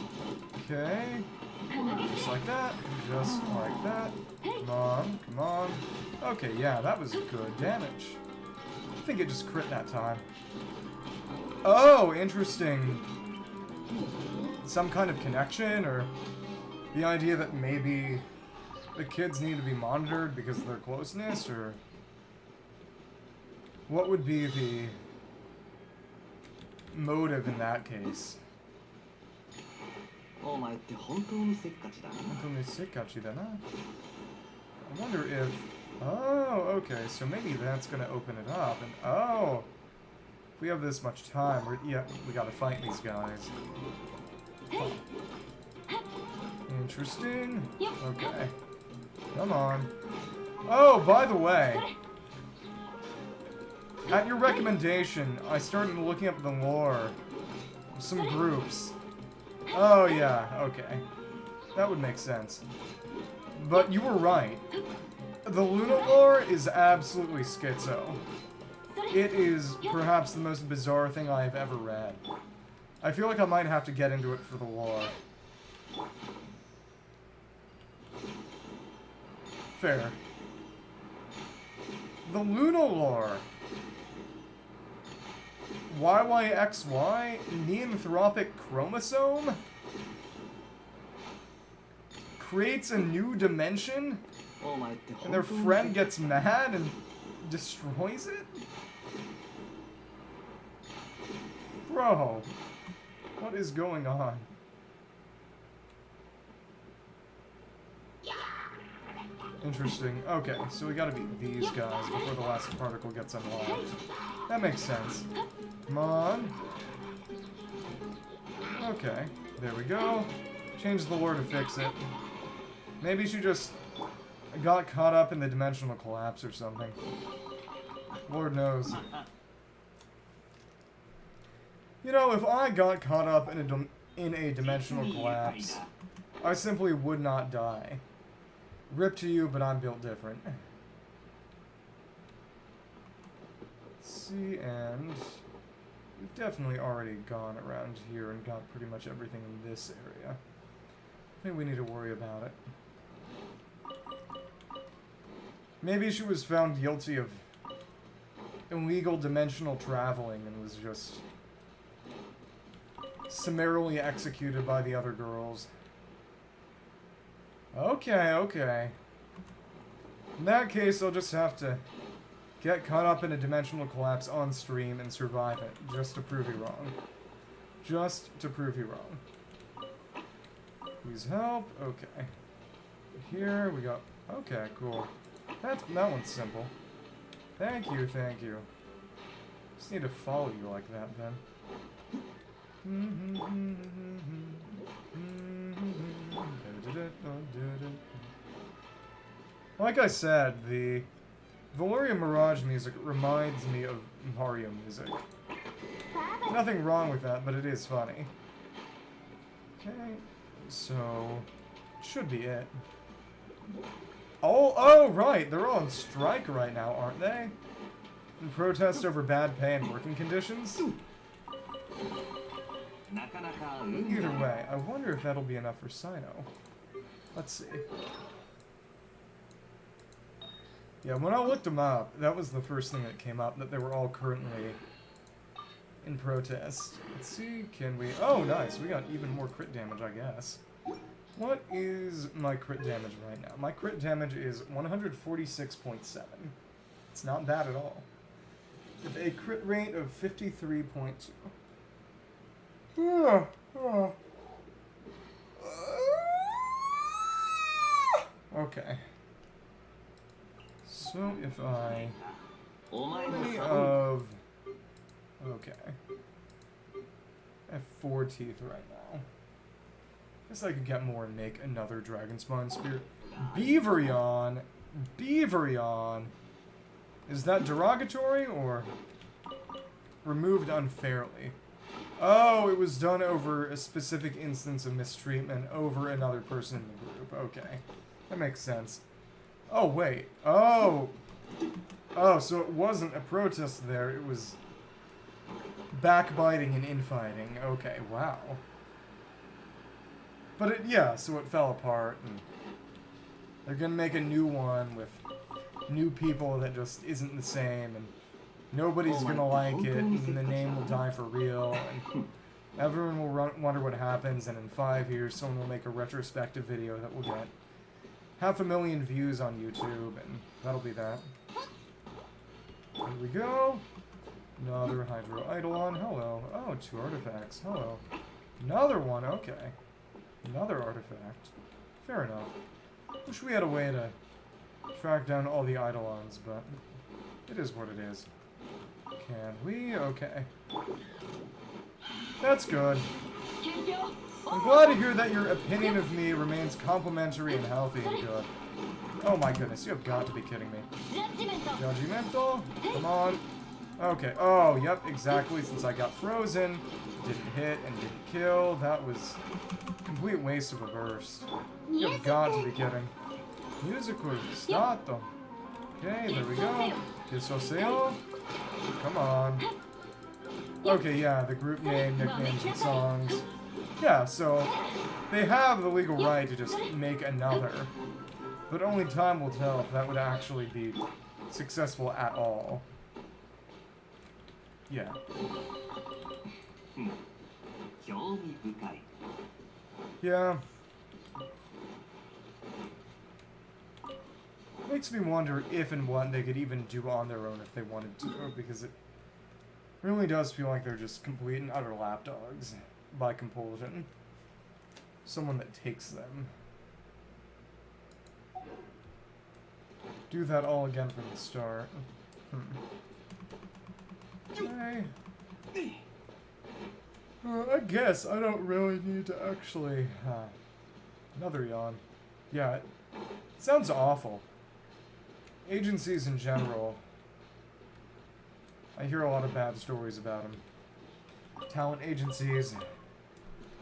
Okay. Just like that. Just like that. Come on. Okay, yeah, that was good damage. I think it just crit that time. Oh, interesting. Some kind of connection, or the idea that maybe the kids need to be monitored because of their closeness, or what would be the motive in that case? I wonder if... Oh, okay, so maybe that's gonna open it up, and oh! If we have this much time, we gotta fight these guys. Oh. Interesting. Okay. Come on. Oh, by the way, at your recommendation, I started looking up the lore of some groups. Oh, yeah, okay. That would make sense. But you were right. The Luna lore is absolutely schizo. It is perhaps the most bizarre thing I have ever read. I feel like I might have to get into it for the lore. Fair. The Luna lore. YYXY? Neanthropic chromosome? Creates a new dimension? And their friend gets mad and destroys it? Bro, what is going on? Interesting. Okay, so we gotta beat these guys before the last particle gets unlocked. That makes sense. Come on. Okay, there we go. Change the lore to fix it. Maybe she just got caught up in the dimensional collapse or something. Lord knows. You know, if I got caught up in a dimensional collapse, I simply would not die. Rip to you, but I'm built different. Let's see, and we've definitely already gone around here and got pretty much everything in this area. I think we need to worry about it. Maybe she was found guilty of illegal dimensional traveling and was just summarily executed by the other girls. Okay, okay. In that case, I'll just have to get caught up in a dimensional collapse on stream and survive it, just to prove you wrong. Just to prove you wrong. Please help. Okay. Here we go. Okay, cool. That one's simple. Thank you, thank you. Just need to follow you like that, then. Like I said, the Veluriyam Mirage music reminds me of Mario music. Nothing wrong with that, but it is funny. Okay, so should be it. Oh, right, they're all on strike right now, aren't they? In protest over bad pay and working conditions? Either way, I wonder if that'll be enough for Sino. Let's see. Yeah, when I looked them up, that was the first thing that came up, that they were all currently in protest. Let's see, can we... Oh, nice, we got even more crit damage, I guess. What is my crit damage right now? My crit damage is 146.7. It's not bad at all. With a crit rate of 53.2. Okay. So if I... Okay. I have 4 teeth right now. Guess I could get more and make another Dragon Spawn Spear. Beaverion! Beaverion! Is that derogatory or removed unfairly? Oh, it was done over a specific instance of mistreatment over another person in the group. Okay. That makes sense. Oh, wait. Oh! Oh, so it wasn't a protest there. It was backbiting and infighting. Okay, wow. But it, yeah, so it fell apart, and they're gonna make a new one with new people that just isn't the same, and nobody's gonna like it, and the name will die for real, and everyone will wonder what happens, and in 5 years someone will make a retrospective video that will get 500,000 views on YouTube, and that'll be that. Here we go. Another Hydro Eidolon, hello. Oh, 2 artifacts, hello. Another one, okay. Another artifact. Fair enough. Wish we had a way to track down all the Eidolons, but it is what it is. Can we? Okay. That's good. I'm glad to hear that your opinion of me remains complimentary and healthy and good. Oh my goodness, you have got to be kidding me. Judgmental? Come on. Okay, oh, yep, exactly, since I got frozen, didn't hit and didn't kill, that was a complete waste of a burst. You have got to be kidding. Musical stato. Okay, there we go. Disoseo. Come on. Okay, yeah, the group name, nicknames, and songs. Yeah, so they have the legal right to just make another. But only time will tell if that would actually be successful at all. Yeah. Yeah. Makes me wonder if and what they could even do on their own if they wanted to, because it really does feel like they're just complete and utter lapdogs by compulsion. Someone that takes them. do that all again from the start. Okay. I guess I don't really need to actually... another yawn. Yeah, it sounds awful. Agencies in general. I hear a lot of bad stories about them. Talent agencies.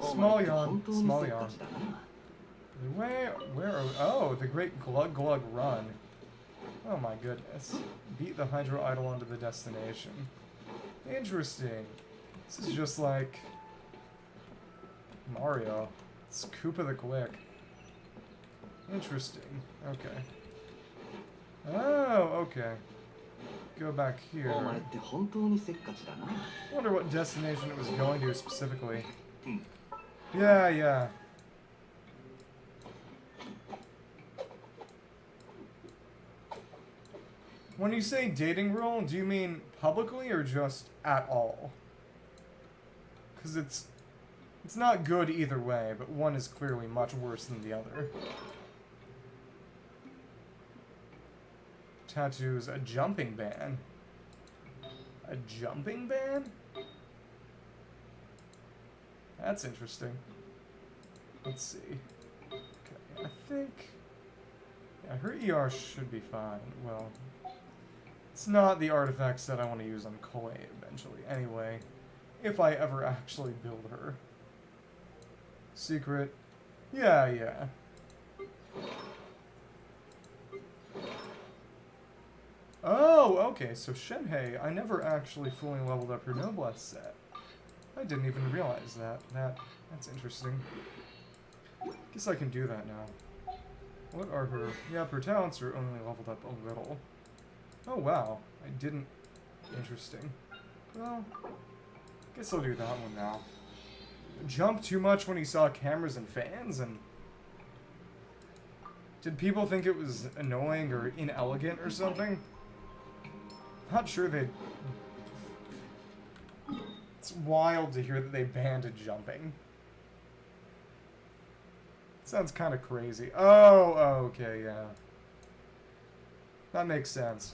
Small yawn. Small yawn. Where are we? Oh, the great Glug Glug run. Oh my goodness. Beat the Hydro Idol onto the destination. Interesting. This is just like Mario. It's Koopa the Quick. Interesting. Okay. Oh, okay. Go back here. Wonder what destination it was going to specifically. Yeah, yeah. When you say dating role, do you mean publicly or just at all? Because it's not good either way, but one is clearly much worse than the other. Tattoos, a jumping ban. A jumping ban? That's interesting. Let's see. Okay, I think... yeah, her ER should be fine. Well, it's not the artifacts that I want to use on Koi eventually. Anyway, if I ever actually build her. Secret. Yeah, yeah. Oh, okay, so Shenhei, I never actually fully leveled up her Noblesse set. I didn't even realize that. That's interesting. Guess I can do that now. What are her... yeah, her talents are only leveled up a little. Oh, wow. I didn't... interesting. Well, guess I'll do that one now. Jump too much when he saw cameras and fans, and... did people think it was annoying or inelegant or something? Not sure they... it's wild to hear that they banned jumping. Sounds kind of crazy. Oh, okay, yeah. That makes sense.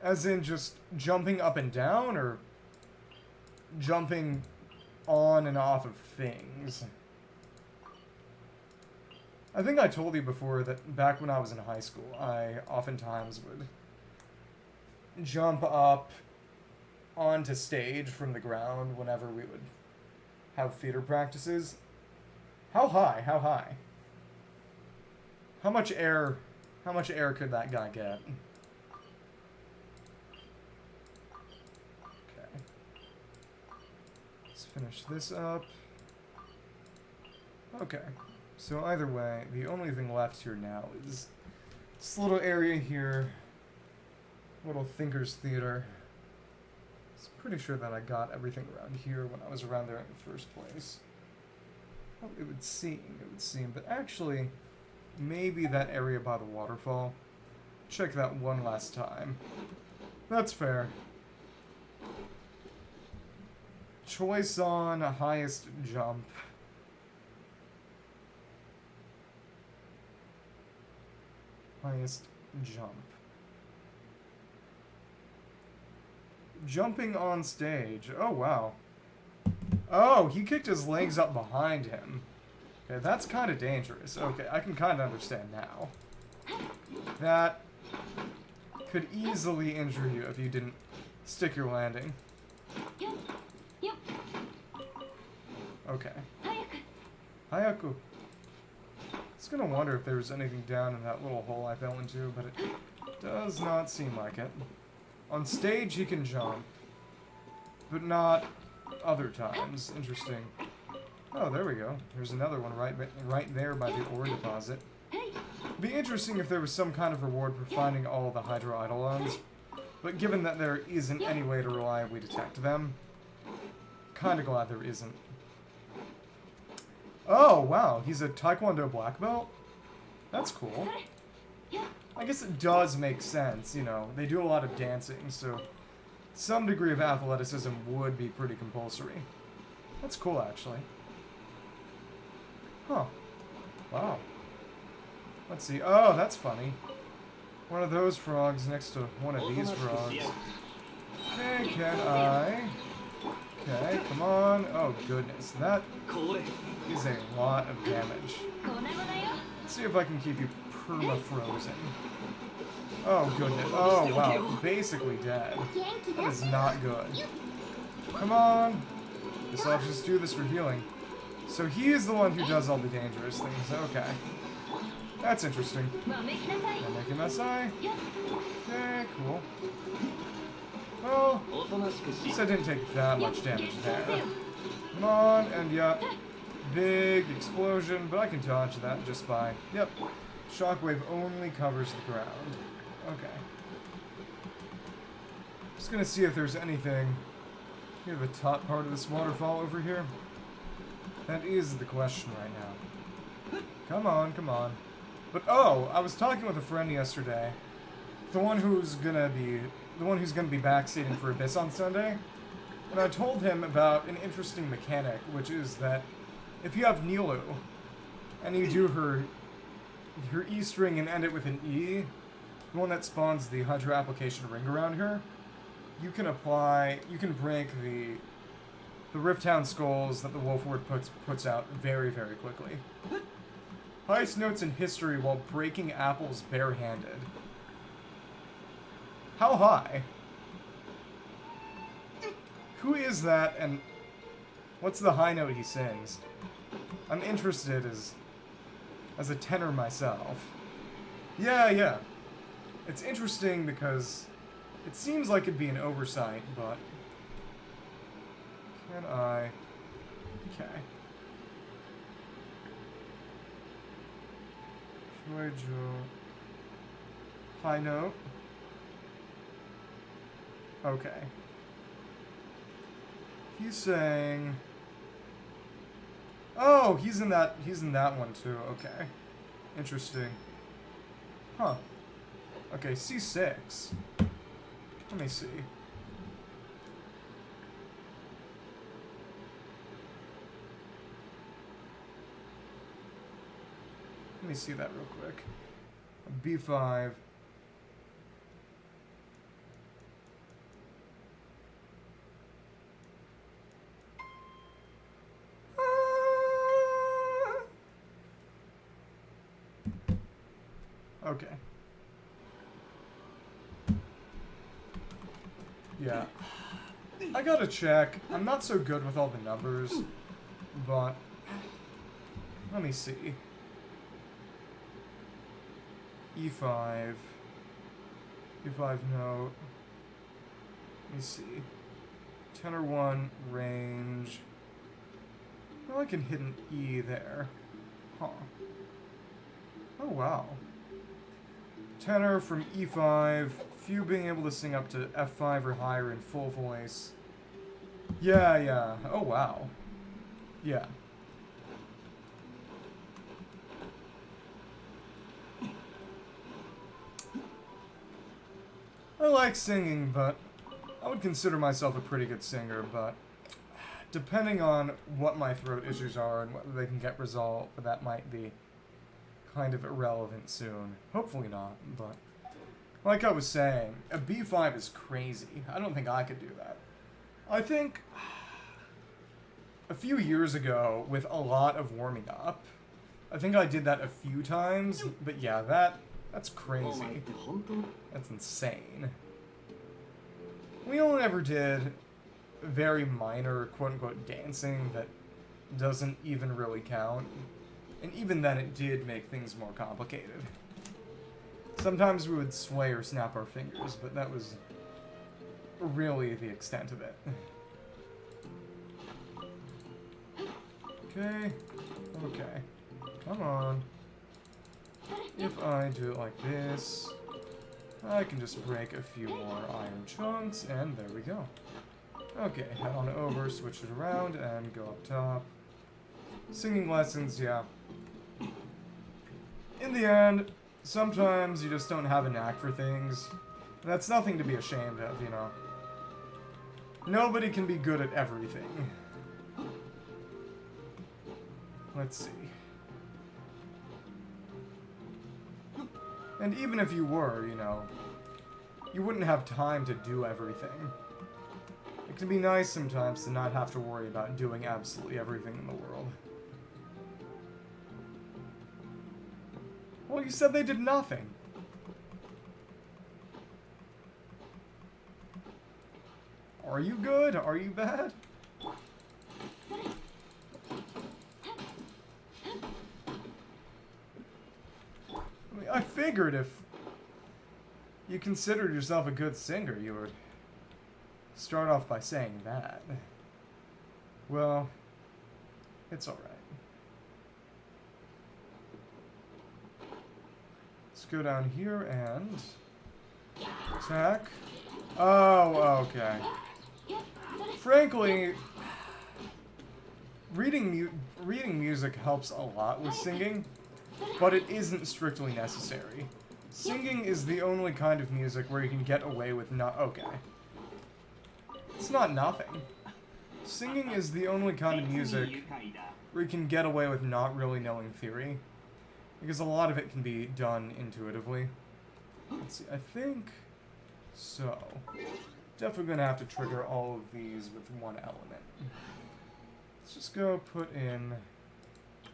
As in just jumping up and down, or jumping on and off of things? I think I told you before that back when I was in high school, I oftentimes would jump up onto stage from the ground whenever we would have theater practices. How high? How high? How much air could that guy get? Okay. Let's finish this up. Okay. So either way, the only thing left here now is this little area here. Little Thinker's Theater. I'm pretty sure that I got everything around here when I was around there in the first place. Well, it would seem, but actually, maybe that area by the waterfall. Check that one last time. That's fair. Choice on highest jump. Highest jump. Jumping on stage. Oh, wow. Oh, he kicked his legs up behind him. Okay, that's kind of dangerous. Okay, I can kind of understand now. That could easily injure you if you didn't stick your landing. Okay. Hayaku. I was gonna wonder if there was anything down in that little hole I fell into, but it does not seem like it. On stage he can jump, but not other times. Interesting. Oh, there we go. There's another one right there by the ore deposit. It'd be interesting if there was some kind of reward for finding all the Hydro Eidolons, but given that there isn't any way to reliably detect them, kinda glad there isn't. Oh, wow, he's a Taekwondo black belt? That's cool. I guess it does make sense, you know. They do a lot of dancing, so some degree of athleticism would be pretty compulsory. That's cool, actually. Huh. Wow. Let's see. Oh, that's funny. One of those frogs next to one of these frogs. Okay, can I? Okay, come on. Oh, goodness. That is a lot of damage. Let's see if I can keep you perma-frozen. Oh, goodness. Oh, wow. Basically dead. That is not good. Come on. Guess I'll just do this for healing. So he is the one who does all the dangerous things. Okay. That's interesting. Namekimasai. Okay, cool. Well, I didn't take that much damage there. Come on, and yeah. Big explosion, but I can dodge that just by... Yep. Shockwave only covers the ground. Okay. Just gonna see if there's anything near the top part of this waterfall over here. That is the question right now. Come on, come on. But oh, I was talking with a friend yesterday. The one who's gonna be backseating for Abyss on Sunday. And I told him about an interesting mechanic, which is that if you have Nilu, and you do her E string and end it with an E, the one that spawns the Hydra application ring around her, you can break the Rifthound skulls that the Wolfward puts out very, very quickly. Highest notes in history while breaking apples barehanded. How high? Who is that, and what's the high note he sings? I'm interested as a tenor myself. Yeah. It's interesting because it seems like it'd be an oversight, but... Can I... Okay. Shueiju... High note. Okay. He's saying... Oh, he's in that one too. Okay. Interesting. Huh. Okay, C6. Let me see. Let me see that real quick. B5. Okay. Yeah. I gotta check. I'm not so good with all the numbers, but let me see. E5. E5 note. Let me see. Tenor 1 range. Well, I can hit an E there. Huh. Oh, wow. Tenor from E5, few being able to sing up to F5 or higher in full voice. Yeah. Oh, wow. Yeah. I like singing, but I would consider myself a pretty good singer, but depending on what my throat issues are and whether they can get resolved, that might be kind of irrelevant soon. Hopefully not, but like I was saying, a B5 is crazy. I don't think I could do that. I think a few years ago, with a lot of warming up, I think I did that a few times, but yeah, that's crazy. That's insane. We only ever did very minor, quote-unquote, dancing that doesn't even really count. And even then, it did make things more complicated. Sometimes we would sway or snap our fingers, but that was really the extent of it. Okay. Come on. If I do it like this, I can just break a few more iron chunks, and there we go. Okay, head on over, switch it around, and go up top. Singing lessons, yeah. In the end, sometimes you just don't have a knack for things. And that's nothing to be ashamed of, you know. Nobody can be good at everything. Let's see. And even if you were, you know, you wouldn't have time to do everything. It can be nice sometimes to not have to worry about doing absolutely everything in the world. Well, you said they did nothing. Are you good? Are you bad? I mean, I figured if you considered yourself a good singer, you would start off by saying that. Well, it's alright. Let's go down here and attack. Oh, okay. Frankly, reading music helps a lot with singing, but it isn't strictly necessary. Singing is the only kind of music where you can get away with not... Okay. It's not nothing. Singing is the only kind of music where you can get away with not really knowing theory, because a lot of it can be done intuitively. Let's see, I think... So, definitely gonna have to trigger all of these with one element. Let's just go put in...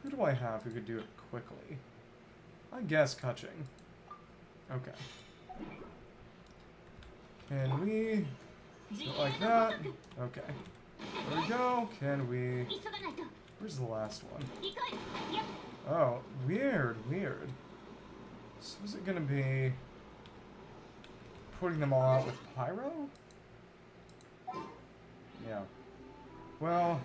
Who do I have who could do it quickly? I guess Kutching. Okay. Can we... do it like that? Okay. There we go. Can we... Where's the last one? Oh, weird, weird. So is it gonna be... putting them all out with Pyro? Yeah. Well...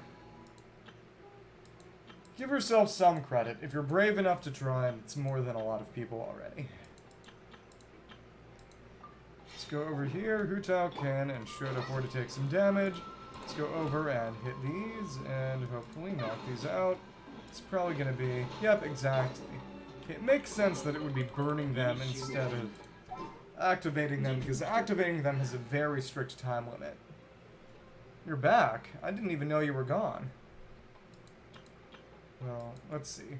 Give yourself some credit. If you're brave enough to try, it's more than a lot of people already. Let's go over here. Hu Tao can and should afford to take some damage. Let's go over and hit these, and hopefully knock these out. It's probably going to be... Yep, exactly. Okay, it makes sense that it would be burning them instead of activating them, because activating them has a very strict time limit. You're back? I didn't even know you were gone. Well, let's see.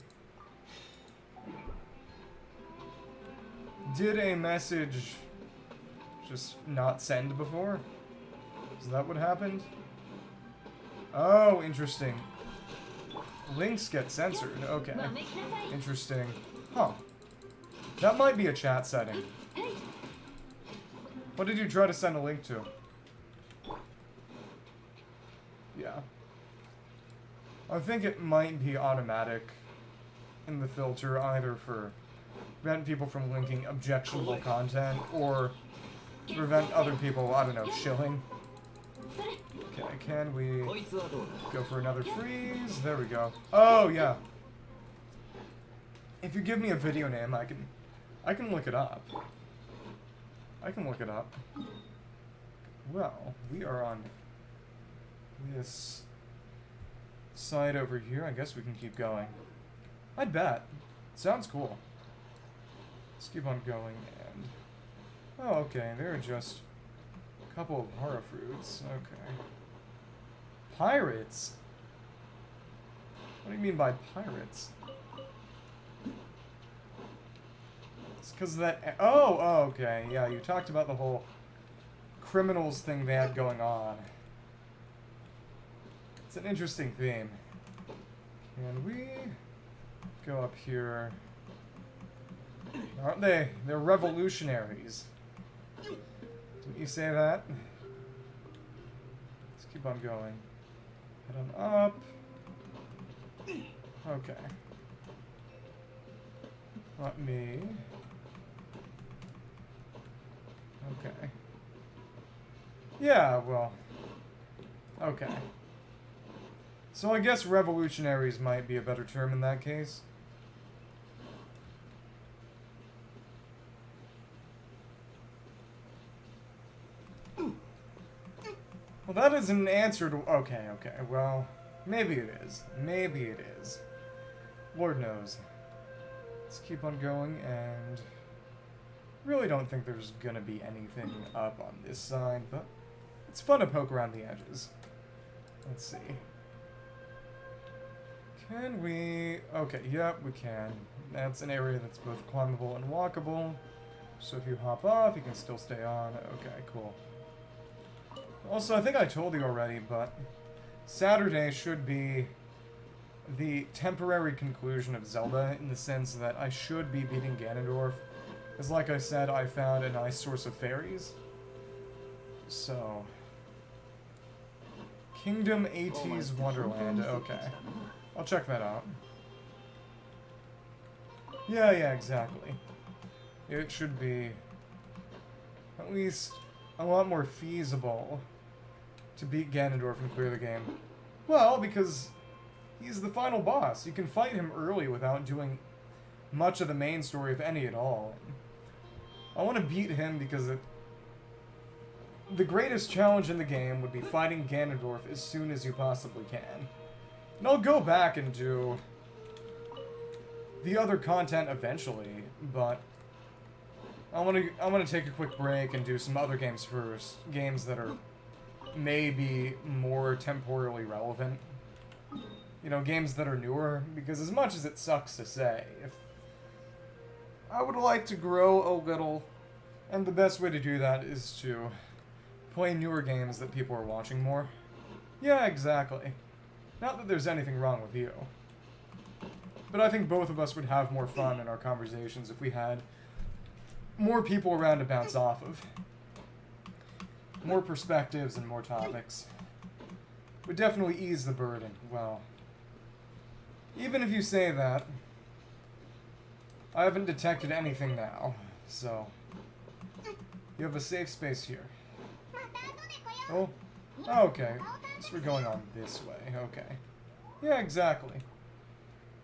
Did a message just not send before? Is that what happened? Oh, interesting. Links get censored. Okay. Interesting. Huh. That might be a chat setting. What did you try to send a link to? Yeah. I think it might be automatic in the filter, either for prevent people from linking objectionable content, or prevent other people, I don't know, shilling. Okay, can we go for another freeze? There we go. Oh, yeah. If you give me a video name, I can look it up. I can look it up. Well, we are on this side over here. I guess we can keep going. I'd bet. Sounds cool. Let's keep on going and... Oh, okay. There are just a couple of horror fruits. Okay. Pirates? What do you mean by pirates? It's because of that... Oh, okay. Yeah, you talked about the whole criminals thing they had going on. It's an interesting theme. Can we go up here? Aren't they? They're revolutionaries. Didn't you say that? Let's keep on going. Head on up. Okay. Not me. Okay. Yeah, well. Okay. So I guess revolutionaries might be a better term in that case. Well, that is an answer to... Okay, okay. Well, maybe it is. Maybe it is. Lord knows. Let's keep on going, and... Really don't think there's gonna be anything up on this side, but it's fun to poke around the edges. Let's see. Can we... Okay, yep, we can. That's an area that's both climbable and walkable. So if you hop off, you can still stay on. Okay, cool. Also, I think I told you already, but Saturday should be the temporary conclusion of Zelda in the sense that I should be beating Ganondorf. Because like I said, I found a nice source of fairies. So... Kingdom AT's Wonderland. Okay. I'll check that out. Yeah, exactly. It should be at least a lot more feasible to beat Ganondorf and clear the game. Well, because he's the final boss. You can fight him early without doing much of the main story, if any at all. I want to beat him because the greatest challenge in the game would be fighting Ganondorf as soon as you possibly can. And I'll go back and do the other content eventually, but I want to take a quick break and do some other games first. Games that are maybe more temporally relevant. You know, games that are newer, because as much as it sucks to say, if I would like to grow a little, and the best way to do that is to play newer games that people are watching more. Yeah, exactly. Not that there's anything wrong with you. But I think both of us would have more fun in our conversations if we had more people around to bounce off of. More perspectives and more topics. Would definitely ease the burden. Well, even if you say that, I haven't detected anything now, so you have a safe space here. Oh, okay. So we're going on this way. Okay. Yeah, exactly. At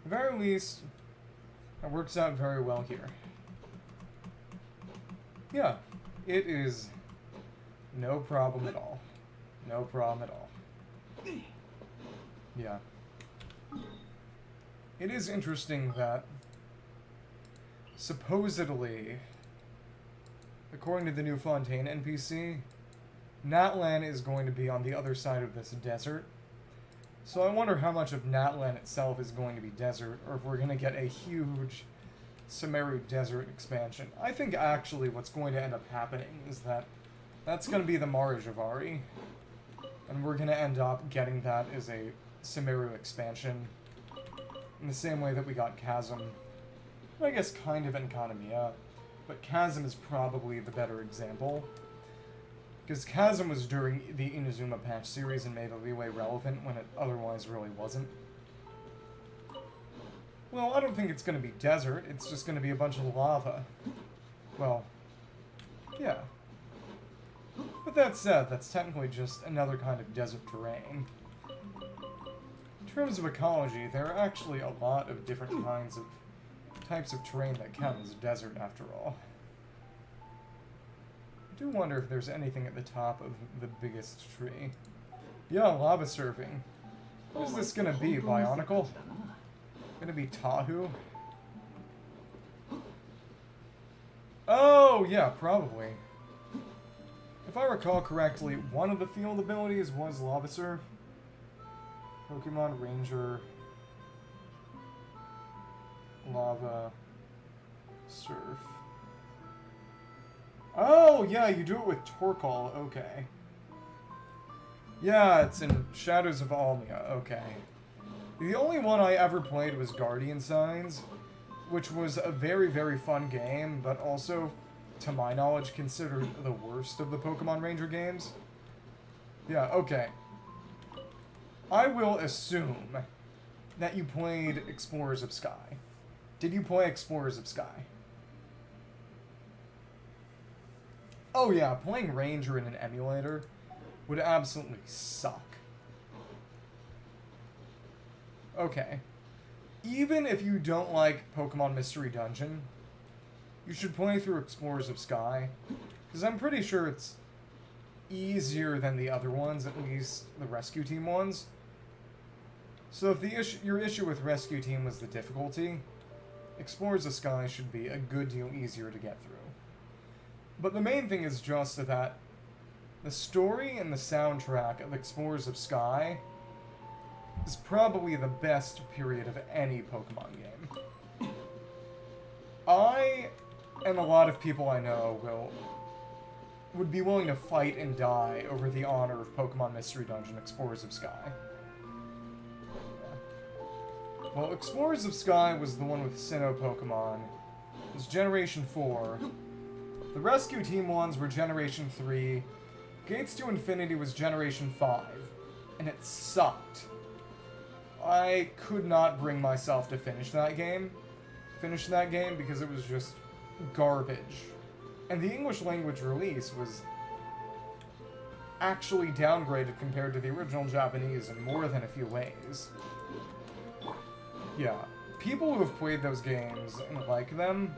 the very least, it works out very well here. Yeah, it is no problem at all. No problem at all. Yeah. It is interesting that supposedly, according to the new Fontaine NPC, Natlan is going to be on the other side of this desert. So I wonder how much of Natlan itself is going to be desert, or if we're going to get a huge Sumeru desert expansion. I think actually what's going to end up happening is that that's going to be the Marajavari, and we're going to end up getting that as a Sumeru expansion, in the same way that we got Chasm. I guess kind of Enkanomiya, but Chasm is probably the better example. Because Chasm was during the Inazuma patch series and made a leeway relevant when it otherwise really wasn't. Well, I don't think it's going to be desert, it's just going to be a bunch of lava. Well, yeah. But that said, that's technically just another kind of desert terrain. In terms of ecology, there are actually a lot of different kinds of types of terrain that count as desert after all. I do wonder if there's anything at the top of the biggest tree. Yeah, lava surfing. What is this gonna be? Bionicle? Gonna be Tahu? Oh, yeah, probably. If I recall correctly, one of the field abilities was Lava Surf. Pokemon Ranger... Lava... Surf... Oh, yeah, you do it with Torkoal, okay. Yeah, it's in Shadows of Almia, okay. The only one I ever played was Guardian Signs, which was a very, very fun game, but also, to my knowledge, considered the worst of the Pokemon Ranger games. Yeah, okay. I will assume that you played Explorers of Sky. Did you play Explorers of Sky? Oh yeah, playing Ranger in an emulator would absolutely suck. Okay. Even if you don't like Pokemon Mystery Dungeon, you should play through Explorers of Sky, because I'm pretty sure it's easier than the other ones, at least the Rescue Team ones. So if your issue with Rescue Team was the difficulty, Explorers of Sky should be a good deal easier to get through. But the main thing is just that the story and the soundtrack of Explorers of Sky is probably the best period of any Pokemon game. I and a lot of people I know would be willing to fight and die over the honor of Pokemon Mystery Dungeon Explorers of Sky. Well, Explorers of Sky was the one with Sinnoh Pokemon. It was Generation 4. The Rescue Team ones were Generation 3. Gates to Infinity was Generation 5. And it sucked. I could not bring myself to finish that game because it was just garbage. And the English language release was actually downgraded compared to the original Japanese in more than a few ways. Yeah, people who have played those games and like them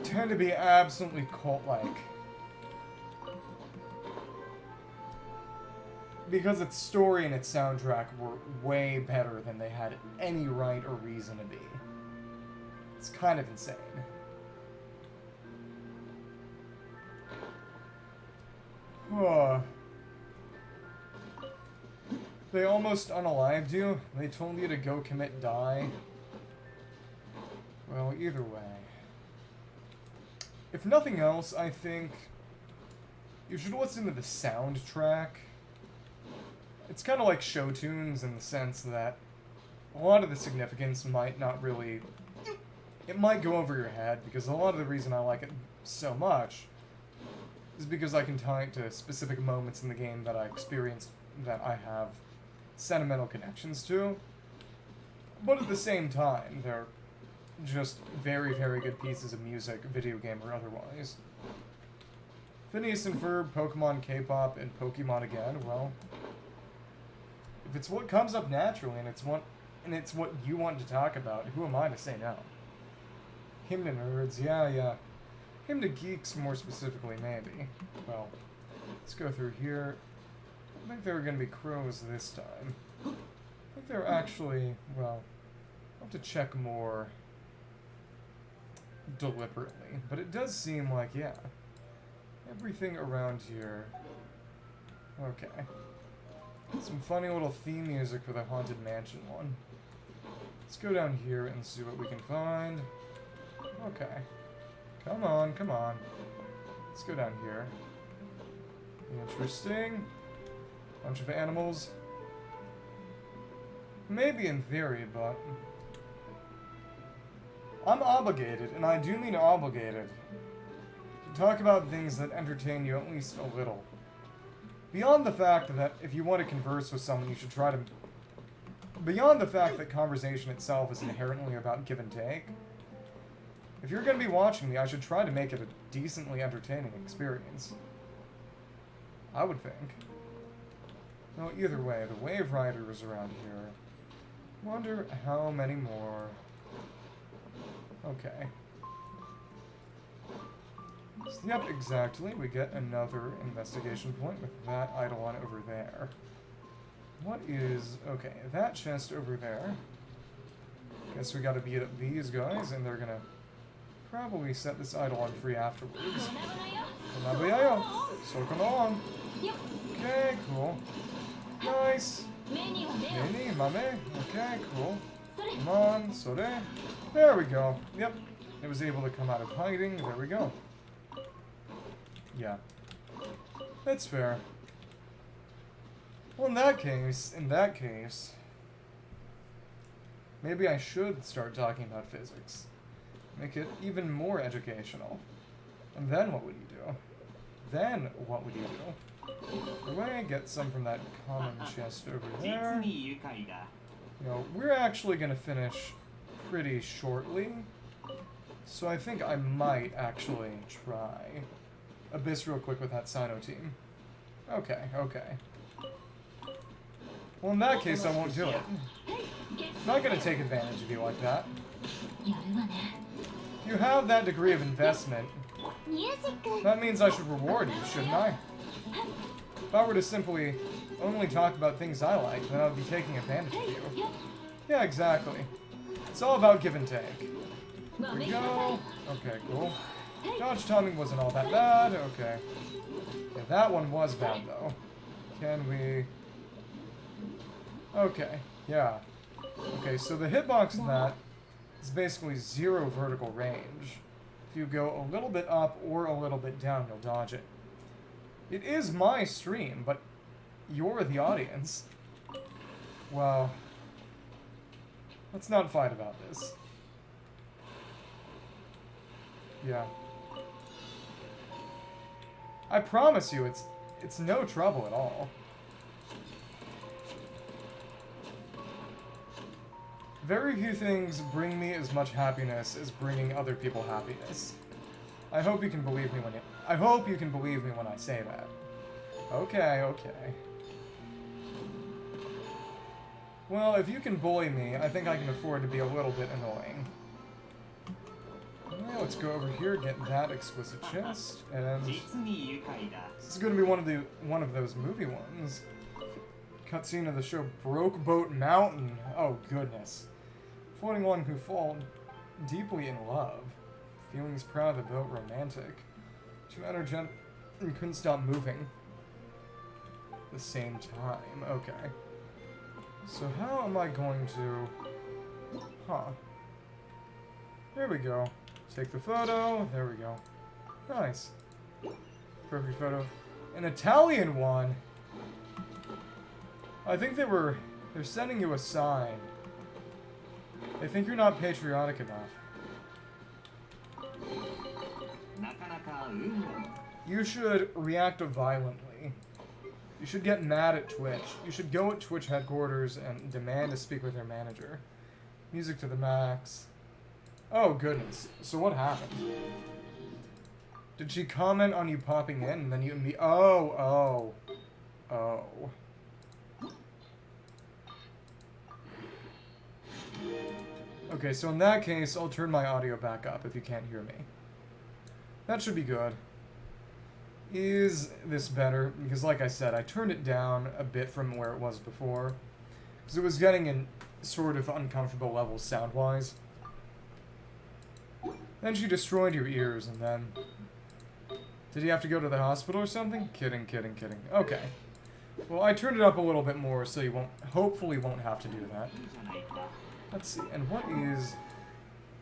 tend to be absolutely cult-like. Because its story and its soundtrack were way better than they had any right or reason to be. It's kind of insane. They almost unalived you. They told you to go commit die. Well, either way. If nothing else, I think you should listen to the soundtrack. It's kind of like show tunes in the sense that a lot of the significance might not really... It might go over your head, because a lot of the reason I like it so much is because I can tie it to specific moments in the game that I experienced that I have sentimental connections to. But at the same time, they're just very, very good pieces of music, video game or otherwise. Phineas and Ferb, Pokemon K-pop, and Pokemon again, well... If it's what comes up naturally and it's what you want to talk about, who am I to say no? Him to nerds, yeah. Him to geeks, more specifically, maybe. Well, let's go through here. I think there are going to be crows this time. I think they're actually, well, I'll have to check more deliberately. But it does seem like, yeah, everything around here. Okay. Some funny little theme music for the Haunted Mansion one. Let's go down here and see what we can find. Okay. Come on. Let's go down here. Interesting. Bunch of animals. Maybe in theory, but... I'm obligated, and I do mean obligated, to talk about things that entertain you at least a little. Beyond the fact that if you want to converse with someone, you should try to... Beyond the fact that conversation itself is inherently about give and take, if you're going to be watching me, I should try to make it a decently entertaining experience. I would think. Well, either way, the Wave Rider is around here. Wonder how many more... Okay. So, yep, exactly. We get another investigation point with that Eidolon over there. What is... Okay, that chest over there. Guess we gotta beat up these guys, and they're gonna probably set this Eidolon free afterwards. So come on. Okay, cool. Nice. Mini, mame. Okay, cool. Come on, sore. There we go. Yep. It was able to come out of hiding. There we go. Yeah. That's fair. Well, in that case, maybe I should start talking about physics. Make it even more educational. And then what would you do? Away, get some from that common chest over there. You know, we're actually going to finish pretty shortly. So I think I might actually try Abyss real quick with that Sino team. Okay. Well, in that case, I won't do it. I'm not going to take advantage of you like that. If you have that degree of investment, that means I should reward you, shouldn't I? If I were to simply only talk about things I like, then I would be taking advantage of you. Yeah, exactly. It's all about give and take. There we go. Okay, cool. Dodge timing wasn't all that bad. Okay. Yeah, that one was bad, though. Can we... Okay, yeah. Okay, so the hitbox of that It's basically 0 vertical range. If you go a little bit up or a little bit down, you'll dodge it. It is my stream, but you're the audience. Well, let's not fight about this. Yeah. I promise you, it's no trouble at all. Very few things bring me as much happiness as bringing other people happiness. I hope you can believe me when I say that. Okay, okay. Well, if you can bully me, I think I can afford to be a little bit annoying. Well, let's go over here, get that exquisite chest, and this is going to be one of those movie ones. Cutscene of the show Broke Boat Mountain. Oh goodness. Floating along who fall deeply in love. Feelings proud of the boat romantic. Too energetic and couldn't stop moving. At the same time. Okay. So how am I going to... Huh. There we go. Take the photo. There we go. Nice. Perfect photo. An Italian one. I think they're sending you a sign. They think you're not patriotic enough. You should react violently. You should get mad at Twitch. You should go at Twitch headquarters and demand to speak with their manager. Music to the max. Oh goodness. So what happened? Did she comment on you popping in and then you and me? Oh. Okay, so in that case, I'll turn my audio back up if you can't hear me. That should be good. Is this better? Because like I said, I turned it down a bit from where it was before. Because it was getting in sort of uncomfortable levels sound-wise. Then she destroyed your ears, and then... Did you have to go to the hospital or something? Kidding. Okay. Well, I turned it up a little bit more, so you hopefully won't have to do that. Let's see, and what is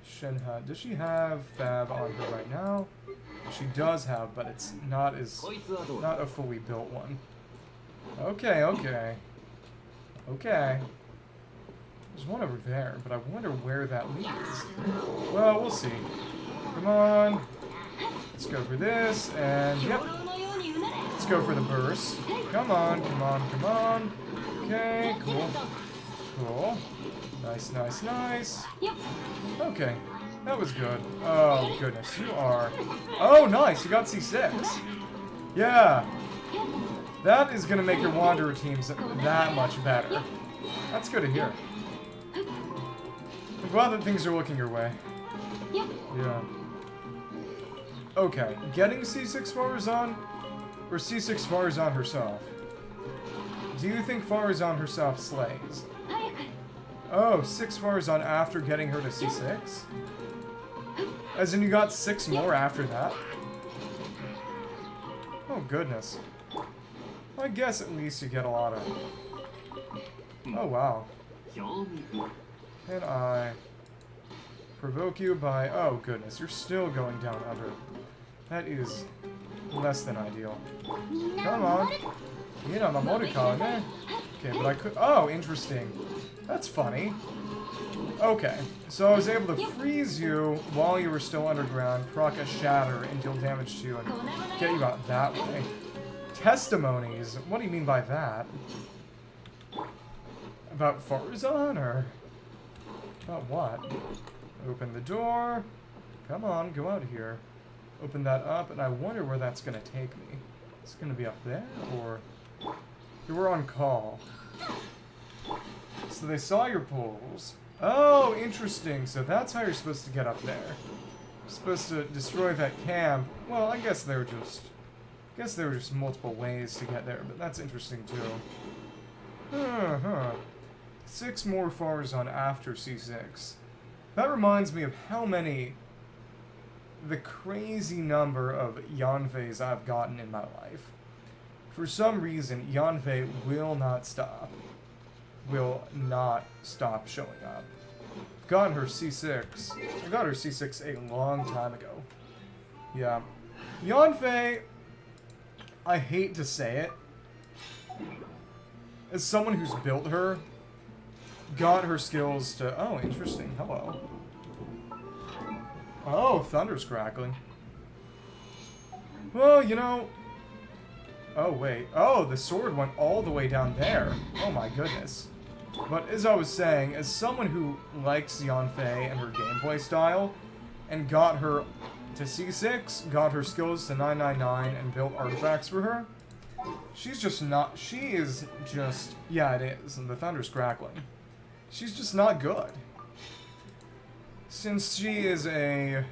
Shenha? Does she have Fab on her right now? She does have, but it's not a fully built one. Okay. There's one over there, but I wonder where that leads. Well, we'll see. Come on. Let's go for this, and yep. Let's go for the burst. Come on. Okay, cool. Nice. Okay, that was good. Oh, goodness, you are... Oh, nice, you got C6. Yeah. That is going to make your Wanderer teams that much better. That's good to hear. I'm glad that things are looking your way. Yeah. Okay, getting C6 Farazan, or C6 Farazan herself? Do you think Farazan herself slays? Oh, 6 Farazan after getting her to C6? As in you got 6 more after that? Oh, goodness. I guess at least you get a lot of... Oh, wow. Can I provoke you by... Oh, goodness, you're still going down under. That is less than ideal. Come on. Okay, but I could... Oh, interesting. That's funny. Okay, so I was able to freeze you while you were still underground, proc a shatter, and deal damage to you, and get you out that way. Testimonies? What do you mean by that? About Farazan, or... About what? Open the door. Come on, go out here. Open that up, and I wonder where that's going to take me. It's going to be up there, or... You were on call. So they saw your pulls. Oh, interesting. So that's how you're supposed to get up there. You're supposed to destroy that camp. Well, I guess there were just multiple ways to get there, but that's interesting too. 6 more Farazan after C6. That reminds me of the crazy number of Yanveis I've gotten in my life. For some reason, Yanvei will not stop showing up. gotten her C6. I got her C6 a long time ago. Yeah. Yanfei, I hate to say it, as someone who's built her, got her skills to... Oh, interesting. Hello. Oh, thunder's crackling. Well, you know... Oh, wait. Oh, the sword went all the way down there. Oh my goodness. But as I was saying, as someone who likes Yanfei and her gameplay style, and got her to C6, got her skills to 999, and built artifacts for her, she's just not... She is just... Yeah, it is. And the thunder's crackling. She's just not good. Since she's a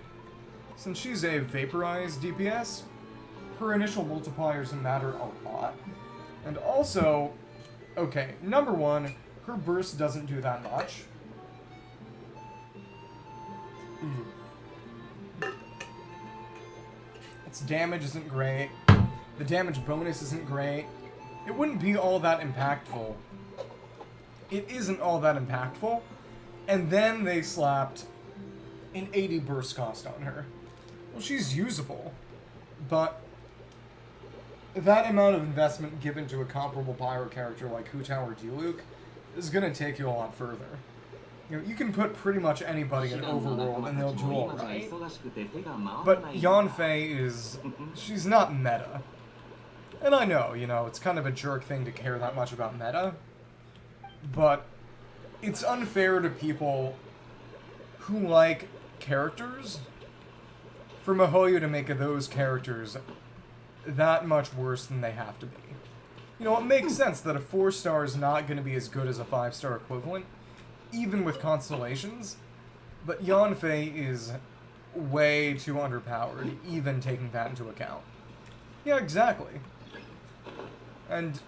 vaporized DPS, her initial multipliers matter a lot. And also, okay, number one, her burst doesn't do that much. Its damage isn't great. The damage bonus isn't great. It wouldn't be all that impactful. It isn't all that impactful. And then they slapped an 80 burst cost on her. Well, she's usable, but that amount of investment given to a comparable pyro character like Hu Tao or Diluc is going to take you a lot further. You know, you can put pretty much anybody in Overworld and they'll do alright. But Yanfei is... she's not meta. And I know, you know, it's kind of a jerk thing to care that much about meta. But it's unfair to people who like characters for MiHoYo to make those characters that much worse than they have to be. You know, it makes sense that a 4-star is not going to be as good as a 5-star equivalent, even with constellations, but Yanfei is way too underpowered, even taking that into account. Yeah, exactly. And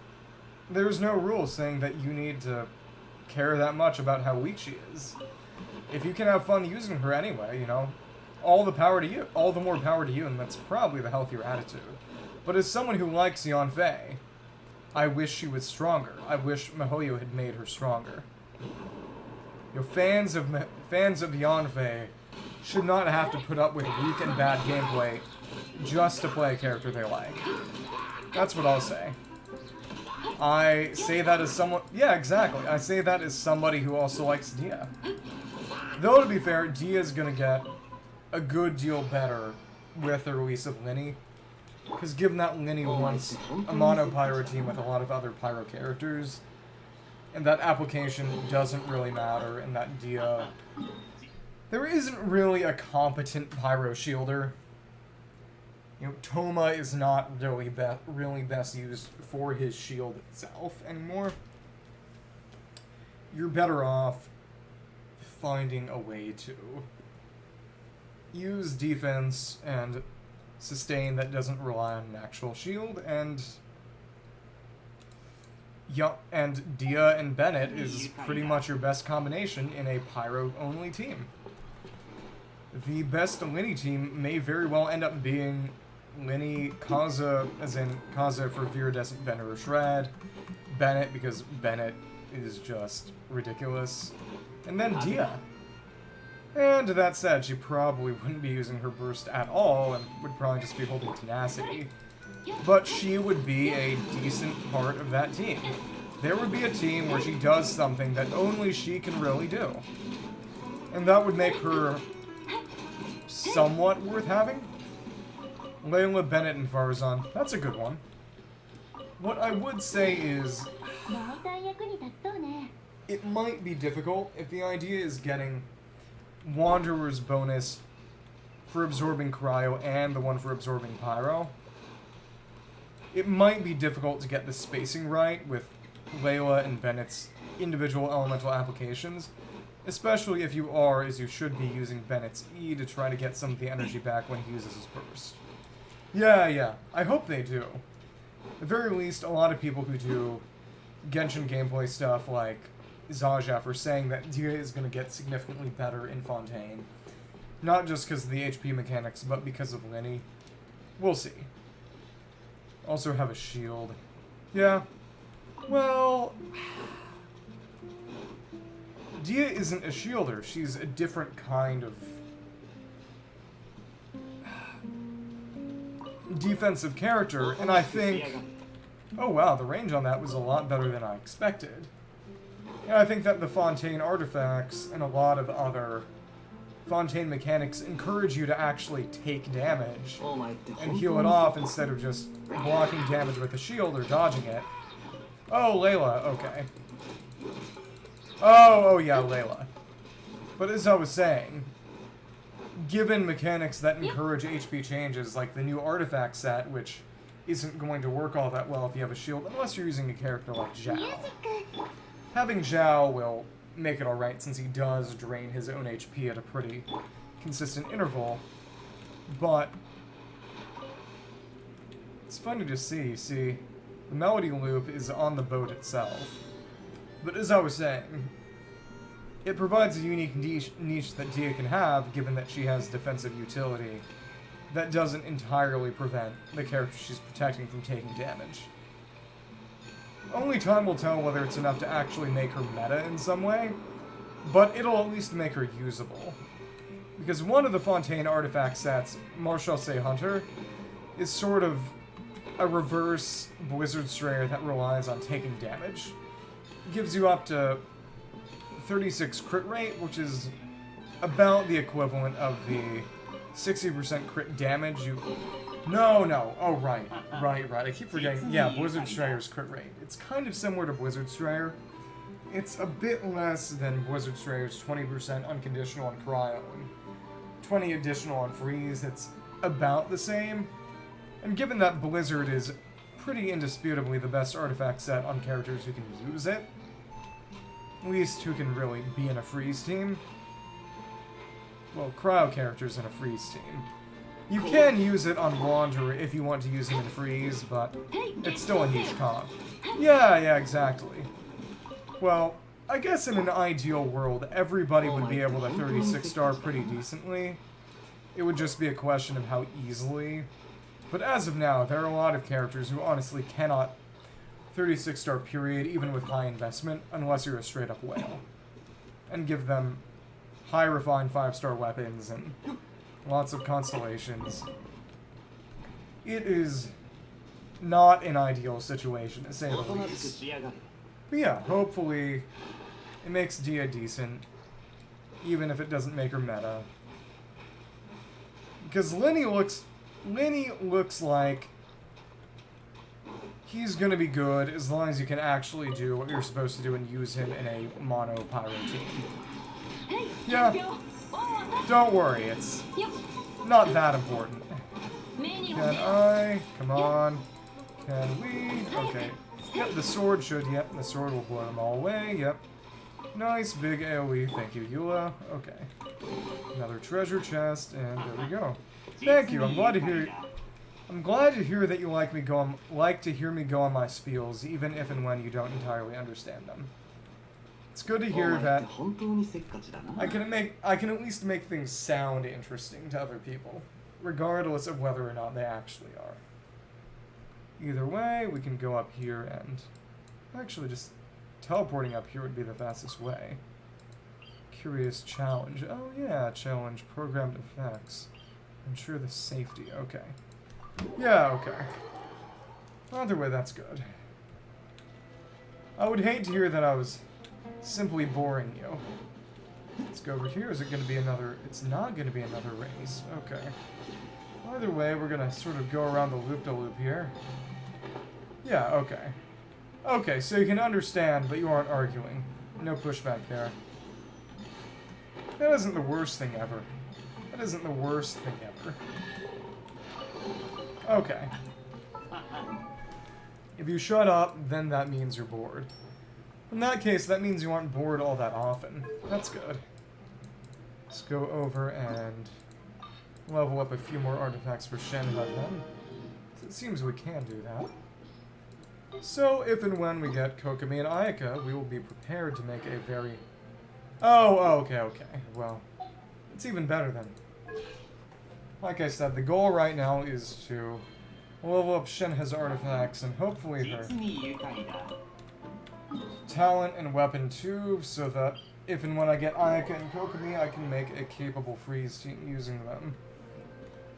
there's no rule saying that you need to care that much about how weak she is. If you can have fun using her anyway, you know, all the power to you, all the more power to you, and that's probably the healthier attitude. But as someone who likes Yanfei, I wish she was stronger. I wish MiHoYo had made her stronger. You know, fans of Yanfei should not have to put up with weak and bad gameplay just to play a character they like. That's what I'll say. I say that as someone... Yeah, exactly. I say that as somebody who also likes Dia. Though, to be fair, Dia is going to get a good deal better with the release of Linny. Because given that Linny wants a mono pyro team with a lot of other pyro characters, and that application doesn't really matter, and that Dia... There isn't really a competent pyro shielder. You know, Toma is not really best used for his shield itself anymore. You're better off finding a way to use defense and sustain that doesn't rely on an actual shield, and Dia and Bennett is pretty much your best combination in a pyro-only team. The best Linny team may very well end up being Linny, Kaza, as in Kaza for Viridescent Venerer Shred, Bennett because Bennett is just ridiculous, and then Dia. And that said, she probably wouldn't be using her burst at all and would probably just be holding tenacity. But she would be a decent part of that team. There would be a team where she does something that only she can really do. And that would make her somewhat worth having. Layla, Bennett, and Farzan. That's a good one. What I would say is... it might be difficult if the idea is getting Wanderer's bonus for absorbing Cryo and the one for absorbing Pyro. It might be difficult to get the spacing right with Layla and Bennett's individual elemental applications, especially if you are, as you should be, using Bennett's E to try to get some of the energy back when he uses his burst. Yeah, I hope they do. At the very least, a lot of people who do Genshin gameplay stuff like Zajaf are saying that Dia is going to get significantly better in Fontaine. Not just because of the HP mechanics, but because of Linny. We'll see. Also have a shield. Yeah. Well... Dia isn't a shielder. She's a different kind of defensive character, and I think... Oh wow, the range on that was a lot better than I expected. And I think that the Fontaine artifacts and a lot of other Fontaine mechanics encourage you to actually take damage and heal it off instead of just blocking damage with a shield or dodging it. Oh, Layla, okay. Oh yeah, Layla. But as I was saying, given mechanics that encourage HP changes, like the new artifact set, which isn't going to work all that well if you have a shield, unless you're using a character like Zhao. Having Zhao will make it alright, since he does drain his own HP at a pretty consistent interval. But it's funny to see. See, the melody loop is on the boat itself. But as I was saying, it provides a unique niche that Dia can have, given that she has defensive utility that doesn't entirely prevent the character she's protecting from taking damage. Only time will tell whether it's enough to actually make her meta in some way, but it'll at least make her usable. Because one of the Fontaine artifact sets, Marchal-Se Hunter, is sort of a reverse Blizzard Strayer that relies on taking damage. It gives you up to 36 crit rate, which is about the equivalent of the 60% crit damage you... No. Oh, right. I keep forgetting. Yeah, Blizzard Strayer's crit rate. It's kind of similar to Blizzard Strayer. It's a bit less than Blizzard Strayer's 20% unconditional on Cryo and 20 additional on Freeze. It's about the same. And given that Blizzard is pretty indisputably the best artifact set on characters who can use it, at least who can really be in a Freeze team. Well, Cryo characters in a Freeze team. You can use it on Wanderer if you want to use him in Freeze, but it's still a niche comp. Yeah, exactly. Well, I guess in an ideal world, everybody would be able to 36-star pretty decently. It would just be a question of how easily. But as of now, there are a lot of characters who honestly cannot 36-star period, even with high investment, unless you're a straight-up whale. And give them high refined 5-star weapons and lots of constellations. It is not an ideal situation, to say the least. But yeah, hopefully it makes Dia decent, even if it doesn't make her meta. Because Lenny looks like he's gonna be good as long as you can actually do what you're supposed to do and use him in a mono pyro team. Yeah, don't worry, it's not that important. Can I? Come on. Can we? Okay. Yep, the sword should. Yep, the sword will blow them all away. Yep. Nice big AoE. Thank you, Eula. Okay. Another treasure chest, and there we go. Thank you. I'm glad to hear that you like to hear me go on my spiels, even if and when you don't entirely understand them. It's good to hear that I can at least make things sound interesting to other people, regardless of whether or not they actually are. Either way, we can go up here and... Actually, just teleporting up here would be the fastest way. Curious challenge. Oh yeah, challenge. Programmed effects. Ensure the safety. Okay. Yeah, okay. Either way, that's good. I would hate to hear that I was simply boring you. Let's go over here. Is it going to be another... It's not going to be another race. Okay. Either way, we're going to sort of go around the loop-de-loop here. Yeah, okay. Okay, so you can understand, but you aren't arguing. No pushback there. That isn't the worst thing ever. That isn't the worst thing ever. Okay. If you shut up, then that means you're bored. In that case, that means you aren't bored all that often. That's good. Let's go over and level up a few more artifacts for Shenhe then. It seems we can do that. So, if and when we get Kokomi and Ayaka, we will be prepared to make a very... Oh, okay. Well, it's even better then. Like I said, the goal right now is to level up Shenhe's artifacts and hopefully her talent and weapon too, so that if and when I get Ayaka and Kokomi, I can make a capable freeze team using them.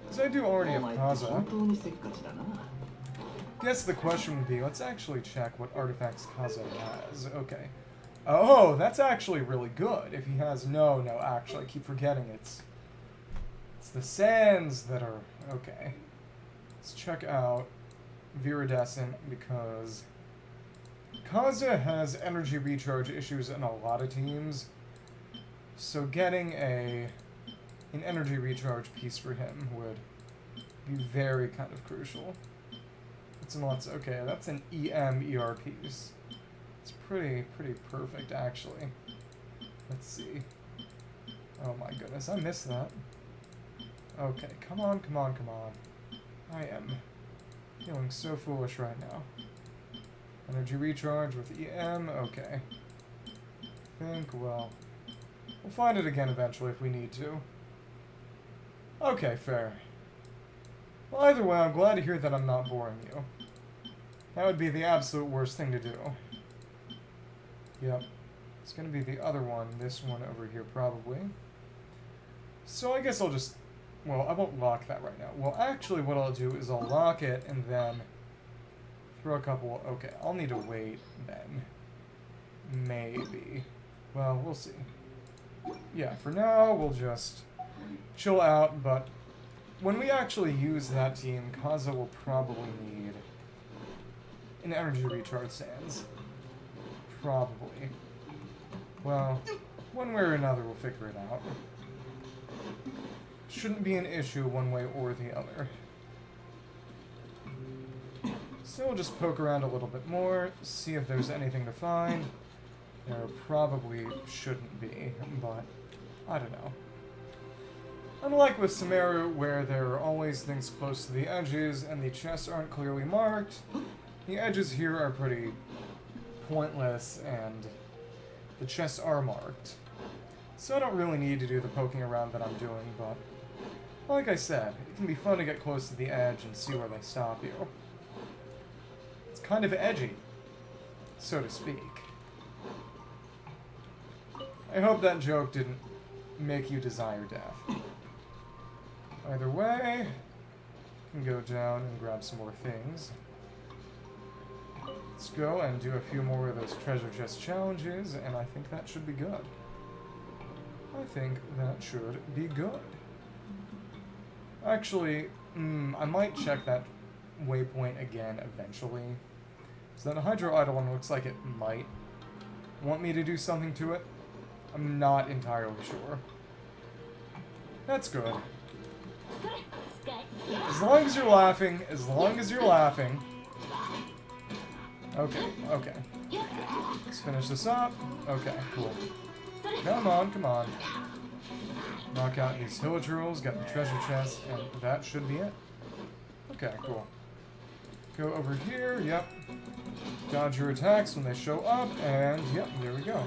Because I do already have Kaza. Guess the question would be, let's actually check what artifacts Kaza has. Okay. Oh, that's actually really good. If he has... No, actually, I keep forgetting it's the sands that are... Okay. Let's check out Viridescent, because Kaza has energy recharge issues in a lot of teams. So getting an energy recharge piece for him would be very kind of crucial. Okay, that's an EM piece. It's pretty perfect, actually. Let's see. Oh my goodness, I missed that. Okay, come on. I am feeling so foolish right now. Energy recharge with EM, okay. Well, we'll find it again eventually if we need to. Okay, fair. Well, either way, I'm glad to hear that I'm not boring you. That would be the absolute worst thing to do. Yep. It's gonna be the other one, this one over here, probably. So I guess I'll just... Well, I won't lock that right now. Well, actually, what I'll do is I'll lock it and then throw a couple... Okay, I'll need to wait then. Maybe. Well, we'll see. Yeah, for now, we'll just chill out, but when we actually use that team, Kaza will probably need an energy recharge sands. Probably. Well, one way or another, we'll figure it out. Shouldn't be an issue one way or the other. So we'll just poke around a little bit more, see if there's anything to find. There probably shouldn't be, but I don't know. Unlike with Sumeru, where there are always things close to the edges and the chests aren't clearly marked, the edges here are pretty pointless and the chests are marked. So I don't really need to do the poking around that I'm doing, but like I said, it can be fun to get close to the edge and see where they stop you. It's kind of edgy, so to speak. I hope that joke didn't make you desire death. Either way, can go down and grab some more things. Let's go and do a few more of those treasure chest challenges, and I think that should be good. Actually, I might check that waypoint again eventually. So that Hydro Idol one looks like it might want me to do something to it. I'm not entirely sure. That's good. As long as you're laughing, Okay. Let's finish this up. Okay, cool. Come on. Knock out these Hilichurls, get the treasure chest, and that should be it. Okay, cool. Go over here, yep. Dodge your attacks when they show up, and yep, there we go.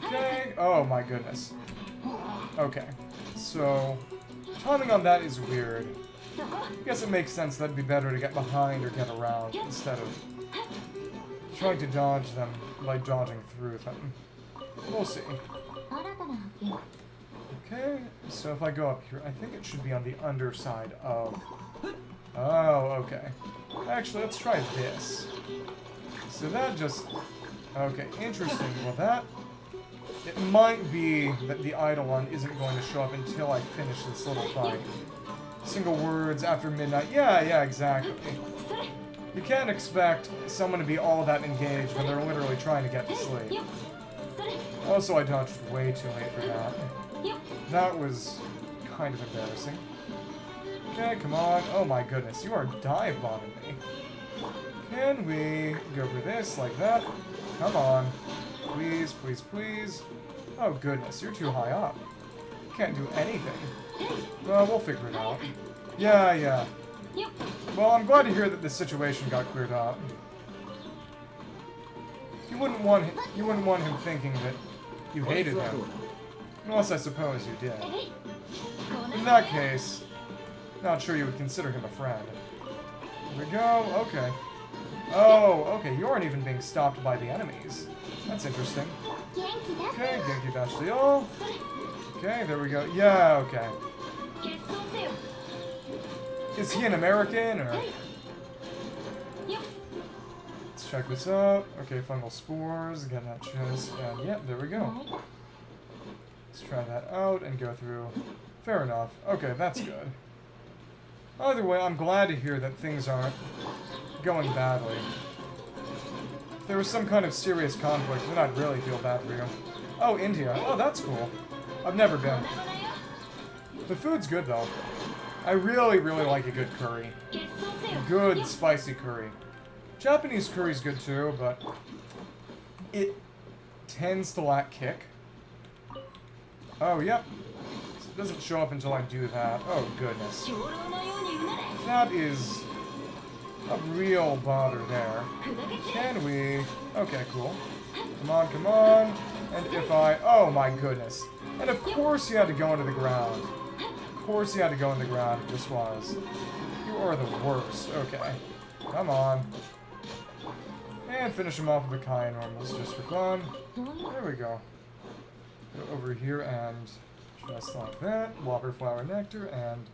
Okay, oh my goodness. Okay, so timing on that is weird. I guess it makes sense that'd be better to get behind or get around instead of trying to dodge them by dodging through them. We'll see. Okay, so if I go up here, I think it should be on the underside of... Oh, okay. Actually, let's try this. So that just... Okay, interesting. Well, that... It might be that the idle one isn't going to show up until I finish this little fight. Single words after midnight. Yeah, exactly. You can't expect someone to be all that engaged when they're literally trying to get to sleep. Also, I dodged way too late for that. That was kind of embarrassing. Okay, come on. Oh my goodness, you are dive bombing me. Can we go for this like that? Come on. Please. Oh goodness, you're too high up. You can't do anything. Well, we'll figure it out. Yeah. Well, I'm glad to hear that the situation got cleared up. You wouldn't want him thinking that you hated him. Unless I suppose you did. In that case, not sure you would consider him a friend. Here we go. Okay. Oh, okay, you aren't even being stopped by the enemies. That's interesting. Okay, Genki Dash the all. Okay, there we go. Yeah, okay. Is he an American, or... Let's check this out. Okay, fungal spores, get that chest, and yeah, there we go. Let's try that out and go through. Fair enough. Okay, that's good. Either way, I'm glad to hear that things aren't going badly. If there was some kind of serious conflict, then I'd really feel bad for you. Oh, India. Oh, that's cool. I've never been. The food's good, though. I really, really like a good curry. Good, spicy curry. Japanese curry's good, too, but it tends to lack kick. Oh, yep. So it doesn't show up until I do that. Oh, goodness. That is a real bother there. Can we... Okay, cool. Come on, come on. And if I... Oh, my goodness. And of course you had to go into the ground. Of course you had to go in the ground if this was. You are the worst. Okay. Come on. And finish him off with the Kai normals just for fun. There we go. Go over here and just like that. Whopper Flower Nectar and...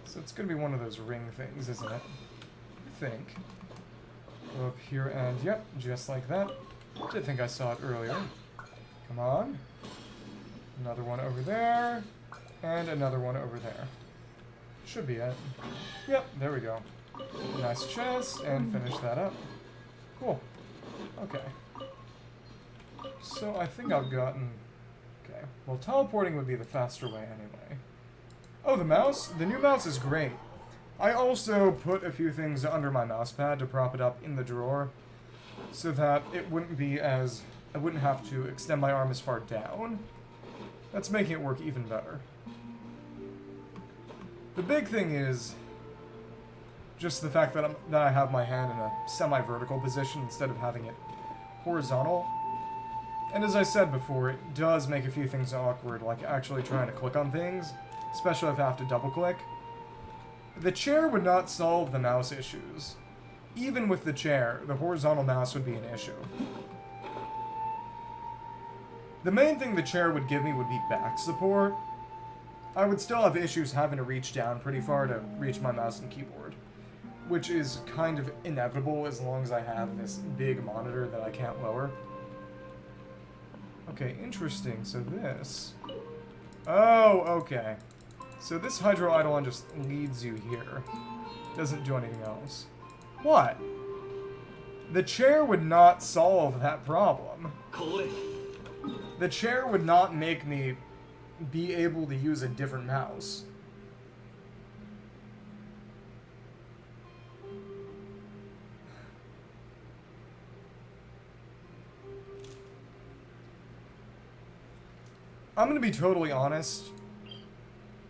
So it's going to be one of those ring things, isn't it? I think. Go up here and, yep, just like that. Did think I saw it earlier. Come on. Another one over there. And another one over there. Should be it. Yep, there we go. Nice chest, and finish that up. Cool. Okay. So I think I've gotten... Okay. Well, teleporting would be the faster way anyway. Oh, the mouse? The new mouse is great. I also put a few things under my mouse pad to prop it up in the drawer so that it wouldn't be as... I wouldn't have to extend my arm as far down. That's making it work even better. The big thing is just the fact that, I have my hand in a semi-vertical position instead of having it horizontal. And as I said before, it does make a few things awkward, like actually trying to click on things, especially if I have to double-click. The chair would not solve the mouse issues. Even with the chair, the horizontal mouse would be an issue. The main thing the chair would give me would be back support. I would still have issues having to reach down pretty far to reach my mouse and keyboard, which is kind of inevitable as long as I have this big monitor that I can't lower. Okay, interesting. So this... Oh, okay. So this Hydro Eidolon just leads you here. Doesn't do anything else. What? The chair would not solve that problem. The chair would not make me be able to use a different mouse. I'm gonna be totally honest.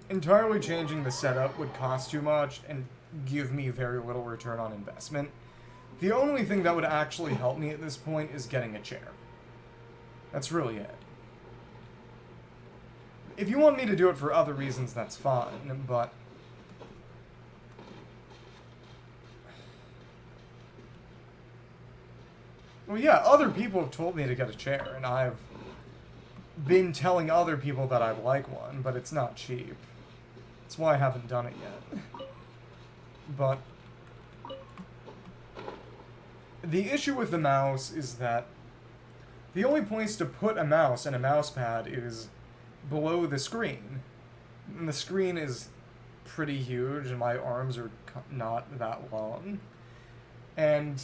Entirely changing the setup would cost too much and give me very little return on investment. The only thing that would actually help me at this point is getting a chair. That's really it. If you want me to do it for other reasons, that's fine, but... Well, yeah, other people have told me to get a chair, and I've been telling other people that I'd like one, but it's not cheap. That's why I haven't done it yet. But the issue with the mouse is that the only place to put a mouse and a mouse pad is below the screen. And the screen is pretty huge, and my arms are not that long. And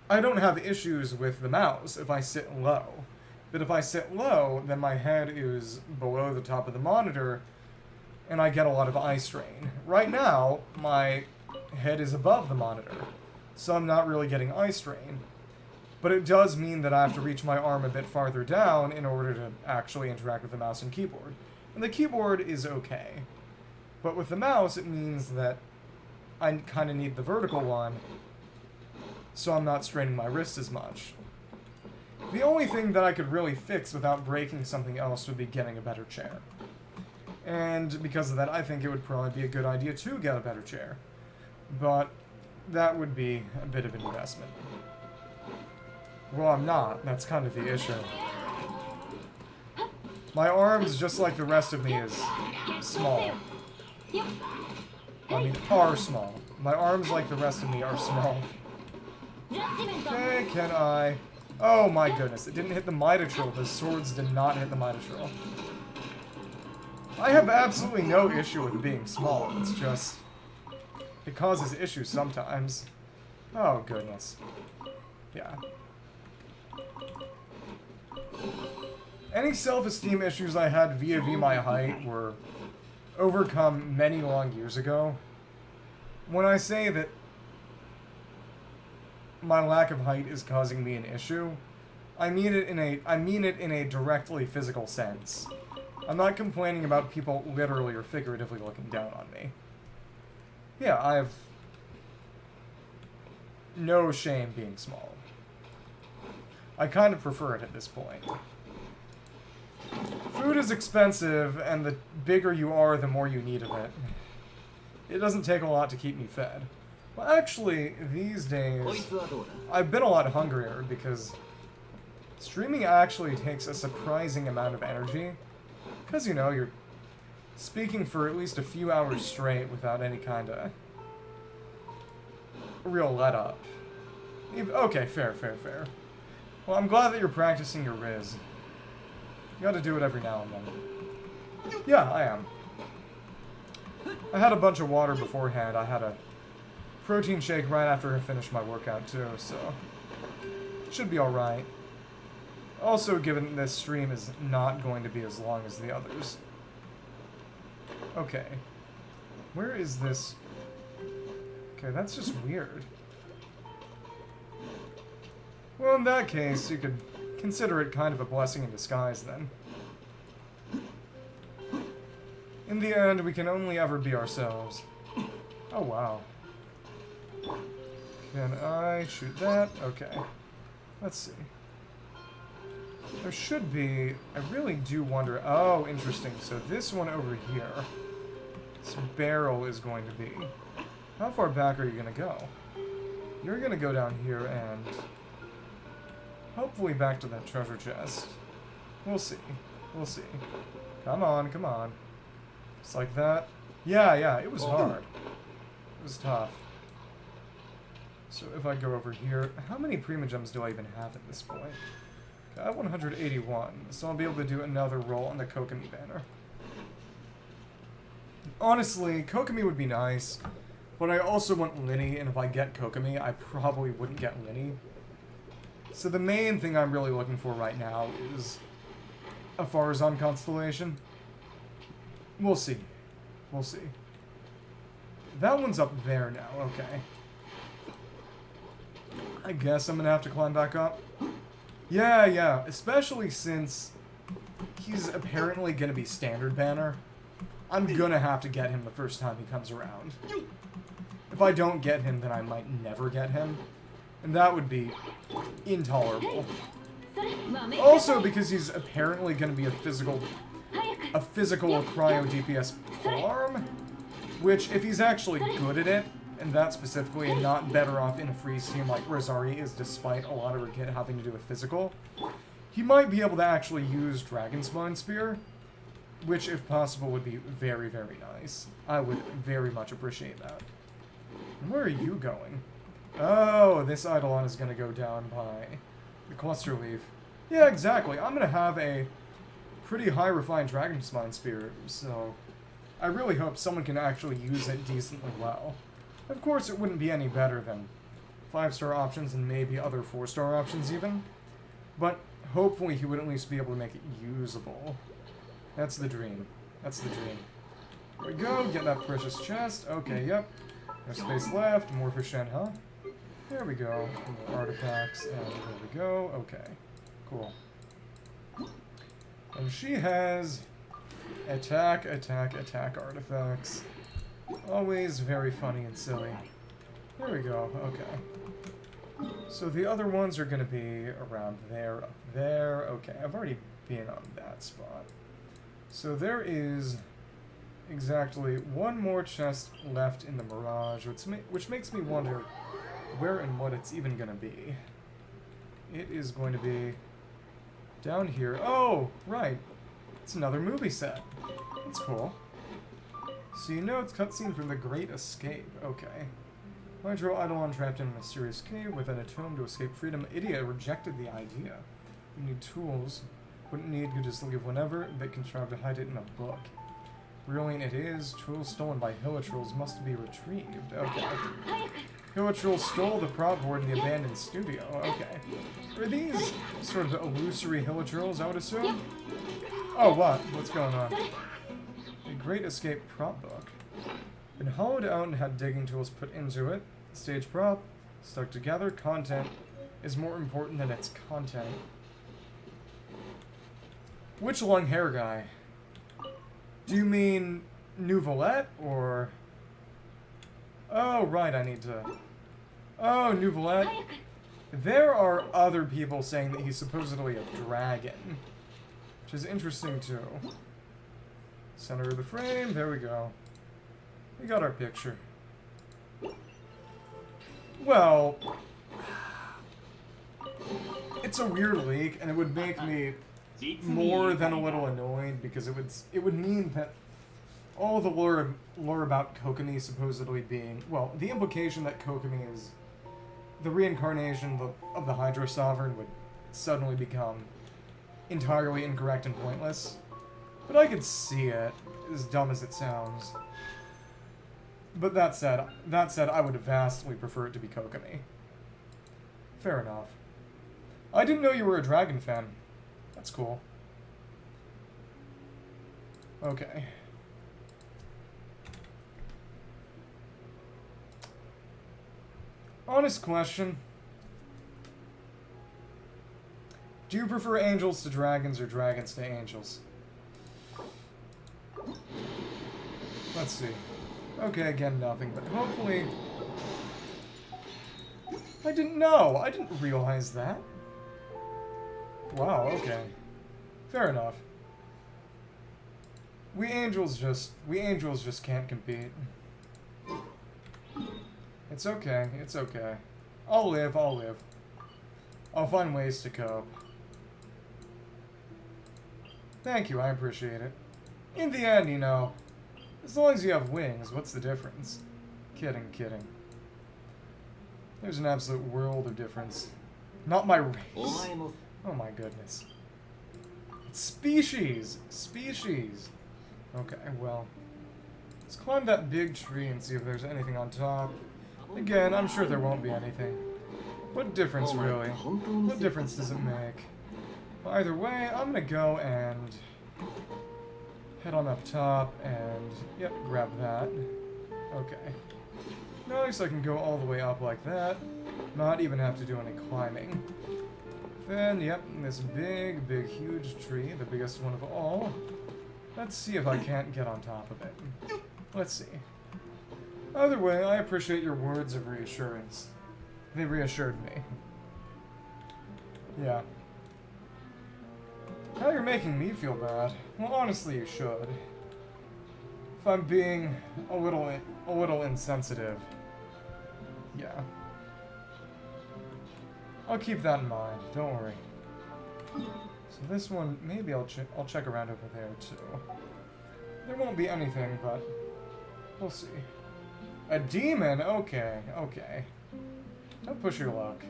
I don't have issues with the mouse if I sit low. But if I sit low, then my head is below the top of the monitor, and I get a lot of eye strain. Right now, my head is above the monitor, so I'm not really getting eye strain. But it does mean that I have to reach my arm a bit farther down in order to actually interact with the mouse and keyboard. And the keyboard is okay. But with the mouse, it means that I kind of need the vertical one, so I'm not straining my wrist as much. The only thing that I could really fix without breaking something else would be getting a better chair. And because of that, I think it would probably be a good idea to get a better chair. But that would be a bit of an investment. Well, I'm not. That's kind of the issue. My arms, just like the rest of me, is small. I mean, are small. My arms, like the rest of me, are small. Okay, can I... Oh my goodness, it didn't hit the Mitotrill. The swords did not hit the Mitotrill. I have absolutely no issue with being small. It's just... it causes issues sometimes. Oh, goodness. Yeah. Any self-esteem issues I had vis-a-vis my height were overcome many long years ago. When I say that my lack of height is causing me an issue, I mean it in a directly physical sense. I'm not complaining about people literally or figuratively looking down on me. Yeah, I have no shame being small. I kind of prefer it at this point. Food is expensive, and the bigger you are, the more you need of it. It doesn't take a lot to keep me fed. Well, actually, these days, I've been a lot hungrier because streaming actually takes a surprising amount of energy. Because, you know, you're speaking for at least a few hours straight without any kind of real let-up. Okay, fair. Well, I'm glad that you're practicing your Riz. You gotta do it every now and then. Yeah, I am. I had a bunch of water beforehand. I had a protein shake right after I finished my workout, too, so... should be alright. Also, given this stream is not going to be as long as the others. Okay. Where is this? Okay, that's just weird. Well, in that case, you could consider it kind of a blessing in disguise, then. In the end, we can only ever be ourselves. Oh, wow. Can I shoot that? Okay. Let's see. There should be... I really do wonder... Oh, interesting. So this one over here, this barrel is going to be... How far back are you going to go? You're going to go down here and... hopefully back to that treasure chest. We'll see. We'll see. Come on, come on. Just like that. Yeah, it was hard. It was tough. So if I go over here... How many Primogems do I even have at this point? I have 181, so I'll be able to do another roll on the Kokomi banner. Honestly, Kokomi would be nice, but I also want Linny, and if I get Kokomi, I probably wouldn't get Linny. So the main thing I'm really looking for right now is a Farazan constellation. We'll see. We'll see. That one's up there now, okay. I guess I'm gonna have to climb back up. Yeah, especially since he's apparently gonna be standard banner. I'm gonna have to get him the first time he comes around. If I don't get him, then I might never get him. And that would be intolerable. Also, because he's apparently gonna be a physical cryo DPS farm, which, if he's actually good at it, and that specifically, and not better off in a freeze team like Rosari is, despite a lot of her kit having to do with physical, he might be able to actually use Dragonspine Spear, which, if possible, would be very, very nice. I would very much appreciate that. And where are you going? Oh, this Eidolon is going to go down by the Cluster Leaf. Yeah, exactly. I'm going to have a pretty high refined Dragonspine Spear, so I really hope someone can actually use it decently well. Of course, it wouldn't be any better than 5-star options and maybe other 4-star options even, but hopefully he would at least be able to make it usable. That's the dream. That's the dream. There we go, get that precious chest. Okay, yep. No space left. More for Shen, huh? There we go. More artifacts, and there we go. Okay, cool. And she has attack artifacts. Always very funny and silly. There we go, okay. So the other ones are going to be around there, up there. Okay, I've already been on that spot. So there is exactly one more chest left in the Mirage, which makes me wonder where and what it's even going to be. It is going to be down here. Oh, right. It's another movie set. That's cool. So you know it's cutscene from The Great Escape. Okay. Hydro Eidolon trapped in a mysterious cave within a tomb to escape freedom. Idiot rejected the idea. You need tools. Wouldn't need, could just leave whenever. They contrived to hide it in a book. Brilliant it is. Tools stolen by Hilitrolls must be retrieved. Okay. Hilitrolls stole the prop board in the abandoned studio. Okay. Are these sort of illusory Hilitrolls, I would assume? Oh, what? What's going on? A Great Escape prop book. Been hollowed out and had digging tools put into it. Stage prop. Stuck together. Content is more important than its content. Which long hair guy? Do you mean Nouvelette, or... Oh, right, I need to... Oh, Nouvelette. There are other people saying that he's supposedly a dragon. Which is interesting, too. Center of the frame, there we go. We got our picture. Well... It's a weird leak, and it would make me more than a little annoyed, because it would mean that all the lore about Kokomi supposedly being... Well, the implication that Kokomi is the reincarnation of the Hydro Sovereign would suddenly become entirely incorrect and pointless. But I could see it, as dumb as it sounds. But that said, I would vastly prefer it to be Kokomi. Fair enough. I didn't know you were a dragon fan. That's cool. Okay. Honest question. Do you prefer angels to dragons or dragons to angels? Let's see. Okay, again, nothing, but hopefully... I didn't know! I didn't realize that. Wow, okay. Fair enough. We angels just can't compete. It's okay, it's okay. I'll live. I'll find ways to cope. Thank you, I appreciate it. In the end, you know, as long as you have wings, what's the difference? Kidding. There's an absolute world of difference. Not my race. Oh my goodness. It's species! Okay, well. Let's climb that big tree and see if there's anything on top. Again, I'm sure there won't be anything. What difference, really? What difference does it make? Well, either way, I'm gonna go and head on up top and, yep, grab that. Okay. Now at least I can go all the way up like that, not even have to do any climbing. Then, yep, this big, huge tree, the biggest one of all. Let's see if I can't get on top of it. Let's see. Either way, I appreciate your words of reassurance. They reassured me. Yeah. Now you're making me feel bad. Well, honestly, you should. If I'm being a little insensitive. Yeah. I'll keep that in mind. Don't worry. So this one, maybe I'll check around over there too. There won't be anything, but we'll see. A demon? Okay. Don't push your luck.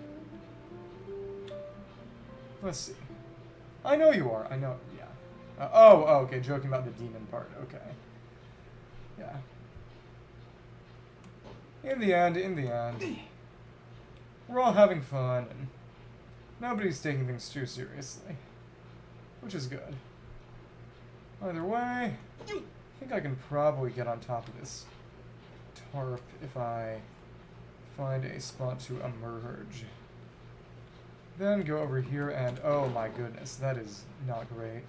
Let's see. I know you are. I know. Yeah. Oh, okay. Joking about the demon part. Okay. Yeah. In the end, we're all having fun, and nobody's taking things too seriously, which is good. Either way, I think I can probably get on top of this tarp if I find a spot to emerge. Then go over here and, oh my goodness, that is not great.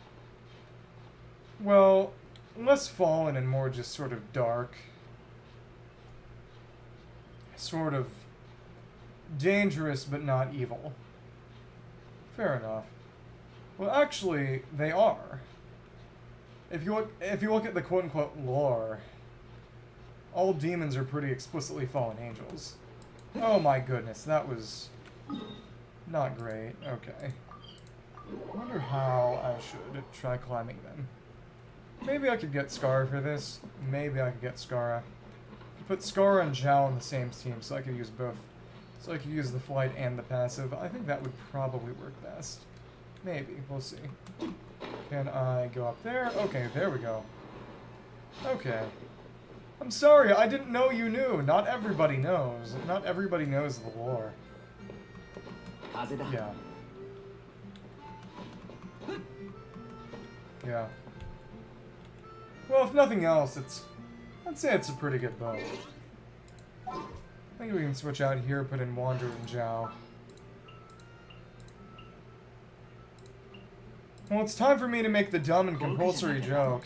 Well, less fallen and more just sort of dark. Sort of dangerous but not evil. Fair enough. Well, actually, they are. if you look at the quote-unquote lore, all demons are pretty explicitly fallen angels. Oh my goodness, that was not great. Okay. I wonder how I should try climbing them. Maybe I could get Scar for this. Maybe I could get Scara. Put Scar and Zhao on the same team so I could use both. So I could use the flight and the passive. I think that would probably work best. Maybe. We'll see. Can I go up there? Okay, there we go. Okay. I'm sorry, I didn't know you knew. Not everybody knows. Not everybody knows the lore. Yeah. Yeah. Well, if nothing else, I'd say it's a pretty good bow. I think we can switch out here, put in Wander and Zhao. Well, it's time for me to make the dumb and compulsory joke.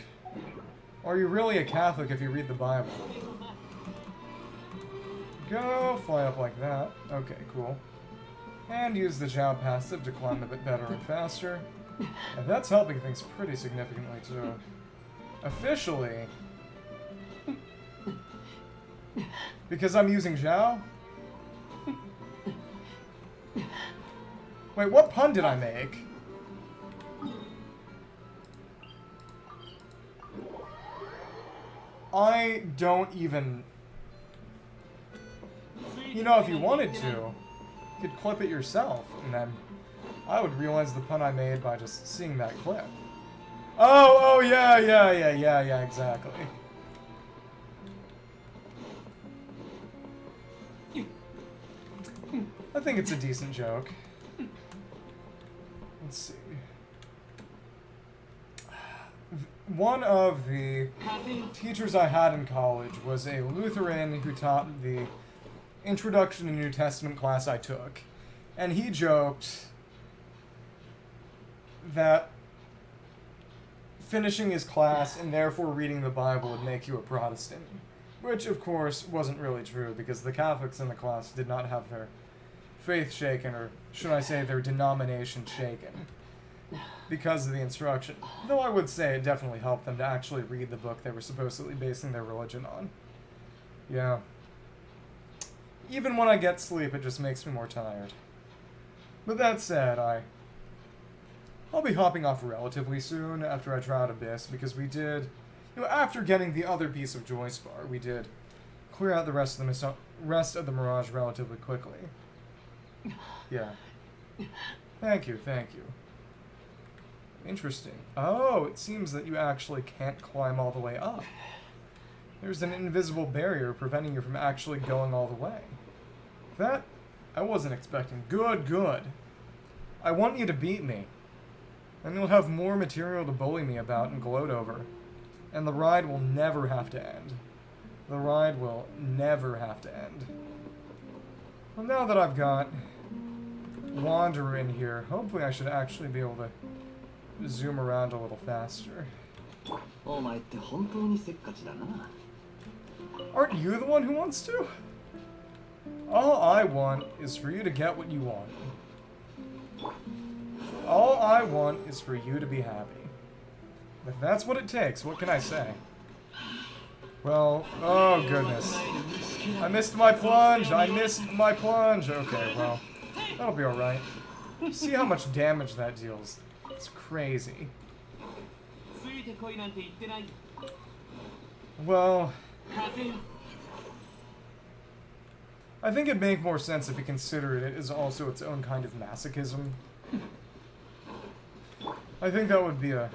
Are you really a Catholic if you read the Bible? Go, fly up like that. Okay, cool. And use the Zhao passive to climb a bit better and faster. And that's helping things pretty significantly, too. Officially, because I'm using Zhao? Wait, what pun did I make? I don't even... You know, if you wanted to, you could clip it yourself, and then I would realize the pun I made by just seeing that clip. Oh, yeah, exactly. I think it's a decent joke. Let's see. One of the teachers I had in college was a Lutheran who taught the Introduction to New Testament class I took. And he joked that finishing his class and therefore reading the Bible would make you a Protestant. Which, of course, wasn't really true, because the Catholics in the class did not have their faith shaken, or should I say their denomination shaken, because of the instruction. Though I would say it definitely helped them to actually read the book they were supposedly basing their religion on. Yeah. Even when I get sleep, it just makes me more tired. But that said, I'll be hopping off relatively soon after I try out Abyss, because we did, after getting the other piece of Joy Spar, we did clear out the rest of the Mirage relatively quickly. Yeah. Thank you. Interesting. Oh, it seems that you actually can't climb all the way up. There's an invisible barrier preventing you from actually going all the way. That, I wasn't expecting. Good. I want you to beat me. And you'll have more material to bully me about and gloat over. And the ride will never have to end. The ride will never have to end. Well, now that I've got Wanderer in here, hopefully I should actually be able to zoom around a little faster. Aren't you the one who wants to? All I want is for you to get what you want. All I want is for you to be happy. If that's what it takes, what can I say? Well, oh goodness. I missed my plunge! Okay, well, that'll be alright. See how much damage that deals. It's crazy. Well, I think it'd make more sense if you considered it as also its own kind of masochism. I think that would be a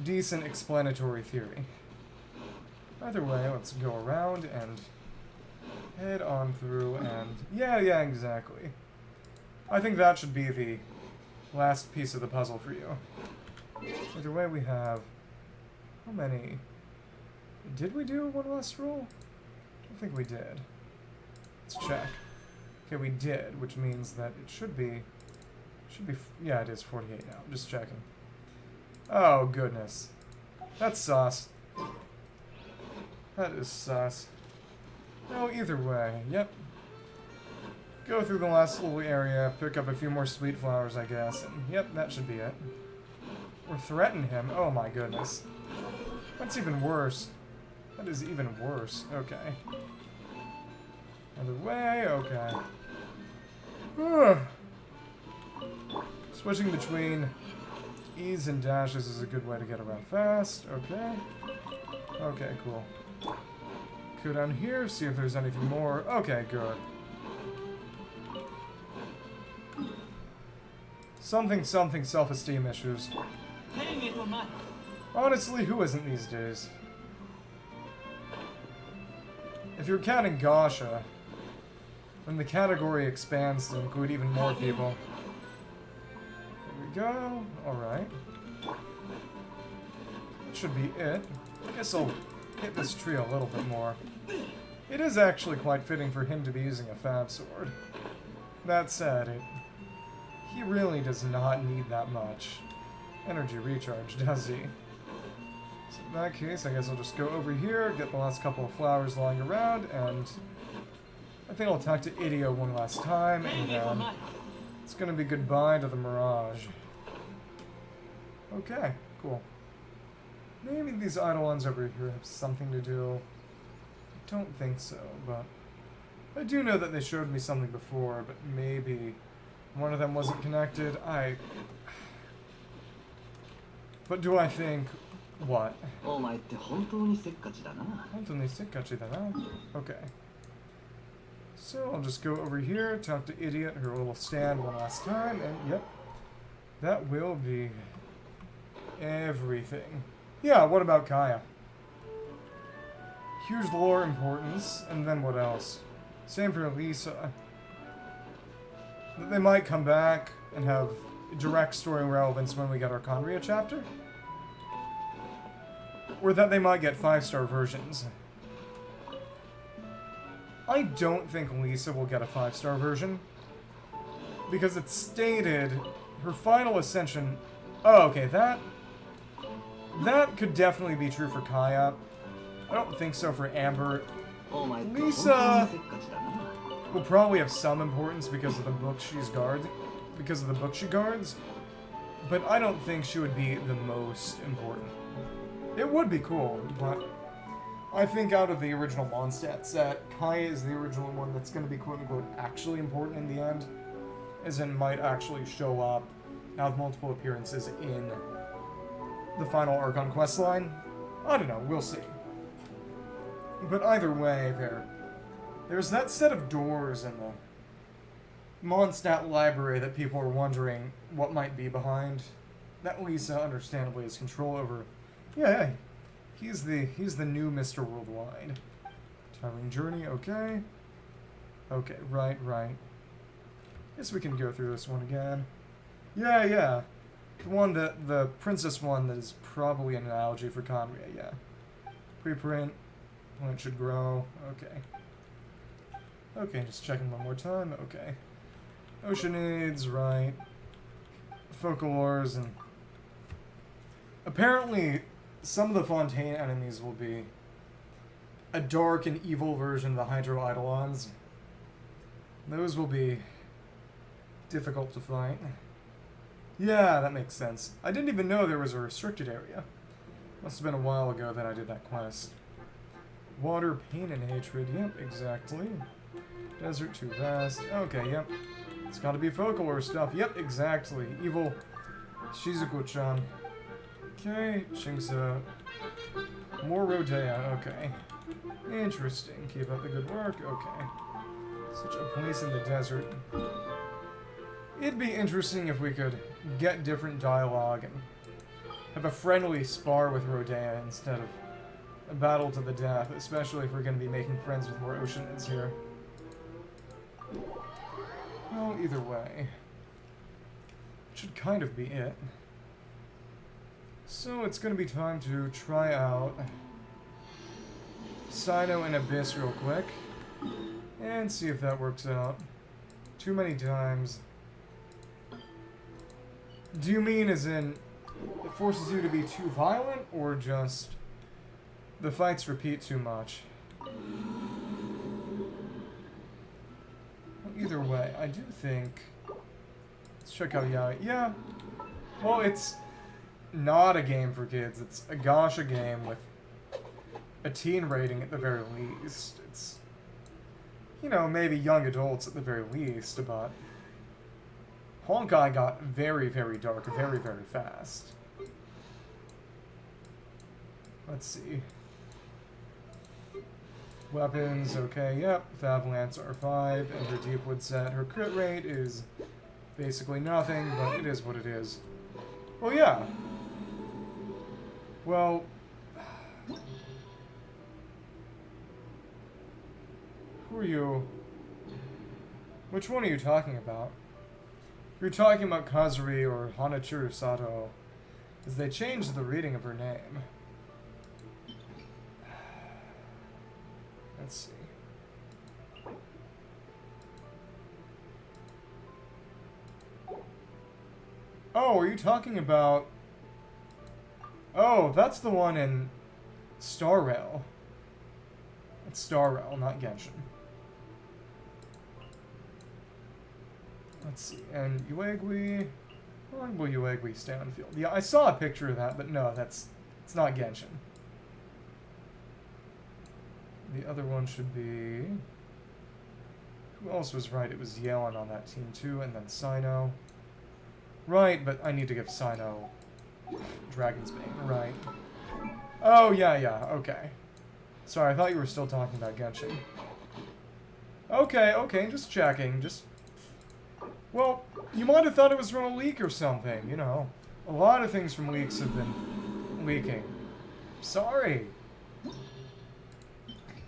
decent explanatory theory. Either way, let's go around and head on through and... Yeah, exactly. I think that should be the last piece of the puzzle for you. Either way, we have... How many? Did we do one last roll? I don't think we did. Let's check. Okay, we did, which means that it should be... Yeah, it is 48 now. I'm just checking. Oh, goodness. That's sauce. That is sus. No, either way. Yep. Go through the last little area, pick up a few more sweet flowers, I guess, and yep, that should be it. Or threaten him. Oh my goodness. That's even worse. That is even worse. Okay. Other way, okay. Switching between E's and dashes is a good way to get around fast. Okay. Okay, cool. Go down here, see if there's anything more. Okay, good. Something, self-esteem issues. Honestly, who isn't these days? If you're counting Gasha, then the category expands to include even more people. There we go. Alright. That should be it. I guess I'll hit this tree a little bit more. It is actually quite fitting for him to be using a Fab Sword. That said, he really does not need that much energy recharge, does he? So in that case, I guess I'll just go over here, get the last couple of flowers lying around, and I think I'll talk to Idio one last time, and then it's gonna be goodbye to the Mirage. Okay, cool. Maybe these Eidolons over here have something to do. I don't think so, but I do know that they showed me something before, but maybe one of them wasn't connected. But do I think what? Okay. So I'll just go over here, talk to Idiot, her little stand one last time, and yep. That will be everything. Yeah, what about Kaya? Huge lore importance, and then what else? Same for Lisa. They might come back and have direct story relevance when we get our Conria chapter. Or that they might get 5-star versions. I don't think Lisa will get a 5-star version. Because it's stated her final ascension... Oh, okay, that could definitely be true for Kaya. I don't think so for Amber. Lisa will probably have some importance because of the book she guards. But I don't think she would be the most important. It would be cool, but I think out of the original Mondstadt set, Kaya is the original one that's going to be quote-unquote actually important in the end. As in, might actually show up, have multiple appearances in the final Archon questline. I don't know, we'll see. But either way, there's that set of doors in the Mondstadt library that people are wondering what might be behind. That Lisa, understandably, has control over. Yeah, he's the new Mr. Worldwide. Tiring Journey, okay. Okay, right. Guess we can go through this one again. Yeah. The princess one that is probably an analogy for Conria, yeah. Preprint, plant should grow, okay. Okay, just checking one more time, okay. Oceanids, right. Focalors, and... Apparently, some of the Fontaine enemies will be a dark and evil version of the Hydro Eidolons. Those will be difficult to fight. Yeah, that makes sense. I didn't even know there was a restricted area. Must have been a while ago that I did that quest. Water, pain, and hatred. Yep, exactly. Desert, too vast. Okay, yep. It's gotta be Folklore stuff. Yep, exactly. Evil Shizuko-chan. Okay, Shingsa. More Rodea. Okay. Interesting. Keep up the good work. Okay. Such a place in the desert. It'd be interesting if we could get different dialogue and have a friendly spar with Rodea instead of a battle to the death, especially if we're going to be making friends with more Oceanids here. Well, either way. Should kind of be it. So it's going to be time to try out Sino and Abyss real quick. And see if that works out. Too many times. Do you mean as in it forces you to be too violent, or just the fights repeat too much? Well, either way, I do think... Let's check out Yai. Yeah. Well, it's not a game for kids. It's a gacha game with a teen rating at the very least. It's, you know, maybe young adults at the very least, but Honkai got very, very dark very, very fast. Let's see. Weapons, okay, yep. Favalance R5 and her Deepwood set. Her crit rate is basically nothing, but it is what it is. Well, yeah. Well... Who are you? Which one are you talking about? You're talking about Kazuri or Hanachiro Sato, as they changed the reading of her name. Let's see. Oh, are you talking about... Oh, that's the one in Star Rail. It's Star Rail, not Genshin. Let's see, and Uegui... How long will Uegui stay on the field? Yeah, I saw a picture of that, but no, it's not Genshin. The other one should be... Who else was right? It was Yeon on that team too, and then Sino. Right, but I need to give Sino Dragon's Bane, right. Oh, yeah, okay. Sorry, I thought you were still talking about Genshin. Okay, just checking, just... Well, you might have thought it was from a leak or something, you know. A lot of things from leaks have been leaking. Sorry.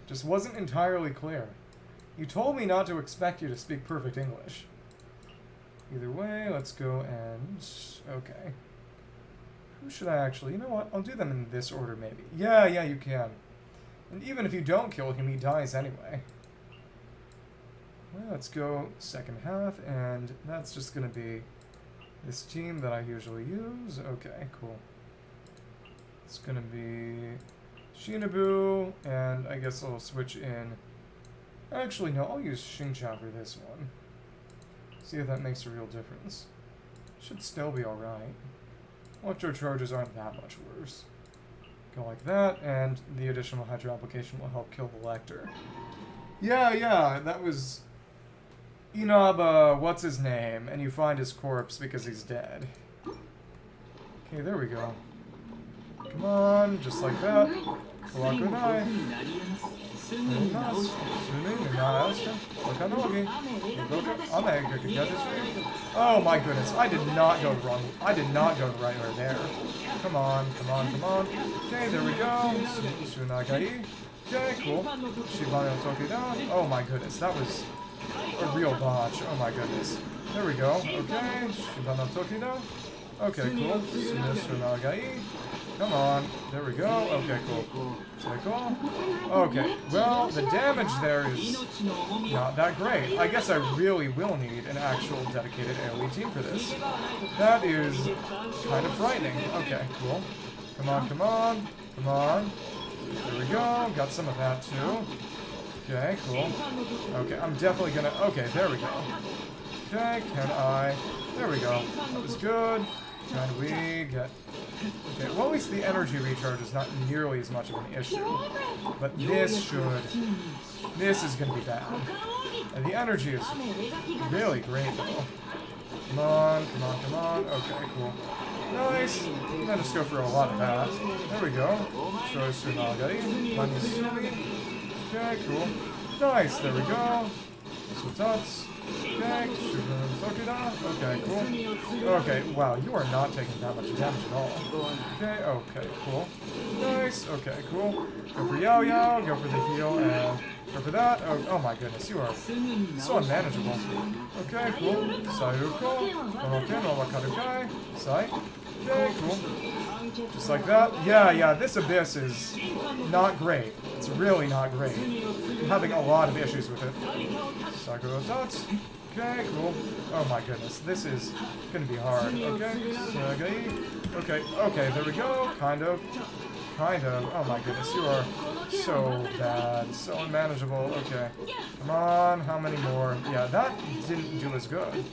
Just wasn't entirely clear. You told me not to expect you to speak perfect English. Either way, let's go and... Okay. Who should I actually... You know what? I'll do them in this order, maybe. Yeah, you can. And even if you don't kill him, he dies anyway. Well, let's go second half, and that's just going to be this team that I usually use. Okay, cool. It's going to be Shinobu, and I guess I'll switch in... Actually, no, I'll use Xingqiao for this one. See if that makes a real difference. Should still be alright. Electro charges aren't that much worse. Go like that, and the additional Hydro application will help kill the Lecter. Yeah, that was... Inaba, what's his name? And you find his corpse because he's dead. Okay, there we go. Come on, just like that. Kawakunai. Oh my goodness, I did not go wrong. I did not go right over there. Come on. Okay, there we go. Sunagai. Okay, cool. Shibano Tokida. Oh my goodness, that was a real botch. Oh my goodness. There we go. Okay, Shibano Tokida. Okay, cool. Sunagai. Come on. There we go. Okay, cool. Cool. Okay, well, the damage there is not that great. I guess I really will need an actual dedicated AoE team for this. That is kind of frightening. Okay, cool. Come on. There we go. Got some of that too. Okay, cool. Okay, I'm definitely gonna... Okay, there we go. Okay, can I... There we go. That was good. Can we get... Okay, well at least the energy recharge is not nearly as much of an issue. But this should... This is going to be bad. And the energy is really great though. Come on. Okay, cool. Nice. I'm going to just go for a lot of that. There we go. Show Sunagari. Manisumi. Okay, cool. Nice, there we go. Sutats. Okay, cool. Okay, wow, you are not taking that much damage at all. Okay, cool. Nice, okay, cool. Go for Yao, go for the heal, and go for that. Oh my goodness, you are so unmanageable. Okay, cool. Sayuko. Okay, no Wakarukai. Sai. Okay, cool. Just like that. Yeah, this Abyss is not great. It's really not great. I'm having a lot of issues with it. Sakura Tots. Okay, cool. Oh my goodness, this is gonna be hard. Okay, okay, there we go. Kind of kind of. Oh my goodness, you are so bad, so unmanageable. Okay, come on, how many more? Yeah, that didn't do as good.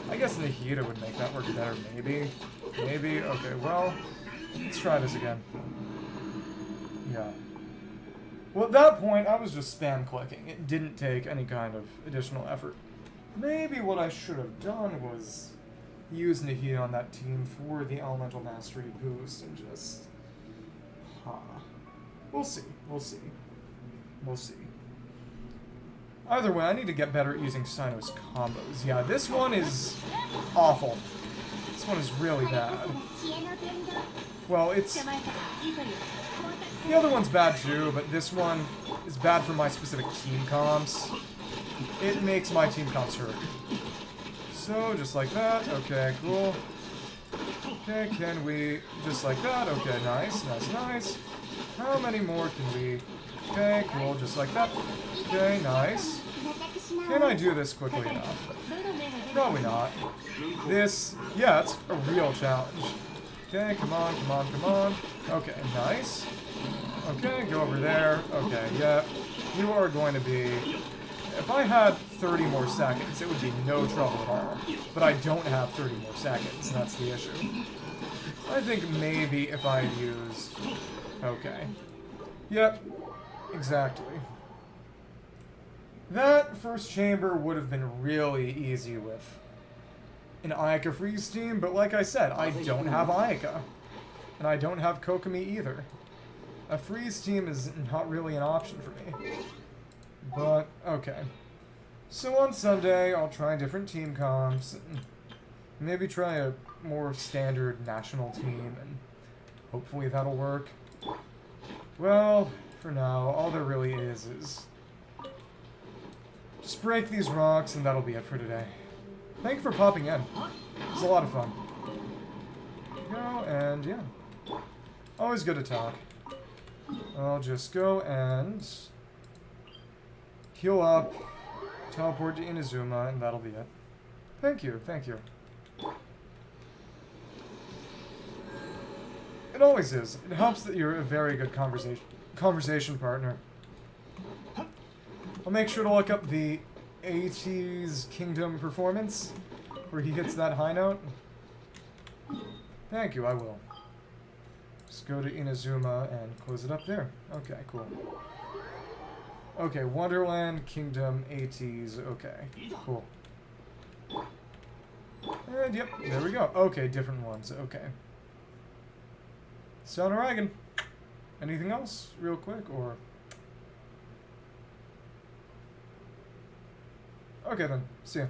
I guess Nahida would make that work better, maybe. Maybe, okay, well, let's try this again. Yeah. Well, at that point, I was just spam clicking. It didn't take any kind of additional effort. Maybe what I should have done was use Nahida on that team for the Elemental Mastery boost and just... We'll see. We'll see. We'll see. Either way, I need to get better at using Sino's combos. Yeah, this one is awful. This one is really bad. Well, it's... The other one's bad too, but this one is bad for my specific team comps. It makes my team comps hurt. So, just like that. Okay, cool. Okay, can we... Just like that. Okay, nice, nice, nice. How many more can we... Okay, cool, just like that. Okay, nice. Can I do this quickly enough? Probably not. This... Yeah, it's a real challenge. Okay, come on, come on, come on. Okay, nice. Okay, go over there. Okay, yeah. You are going to be... If I had 30 more seconds, it would be no trouble at all. But I don't have 30 more seconds, that's the issue. I think maybe if I used... Okay. Yep. Exactly. That first chamber would have been really easy with an Ayaka freeze team, but like I said, I don't have Ayaka. And I don't have Kokomi either. A freeze team is not really an option for me. But, okay. So on Sunday, I'll try different team comps, and maybe try a more standard national team, and hopefully that'll work. Well, for now, all there really is just break these rocks, and that'll be it for today. Thank you for popping in. It was a lot of fun. Go, and yeah. Always good to talk. I'll just go and heal up, teleport to Inazuma, and that'll be it. Thank you, thank you. It always is. It helps that you're a very good conversation partner. I'll make sure to look up the 80s Kingdom performance, where he hits that high note. Thank you, I will. Just go to Inazuma and close it up there. Okay, cool. Okay, Wonderland, Kingdom, 80s, okay, cool. And yep, there we go. Okay, different ones, okay. Sonoragon. Anything else, real quick, or? Okay then, see ya.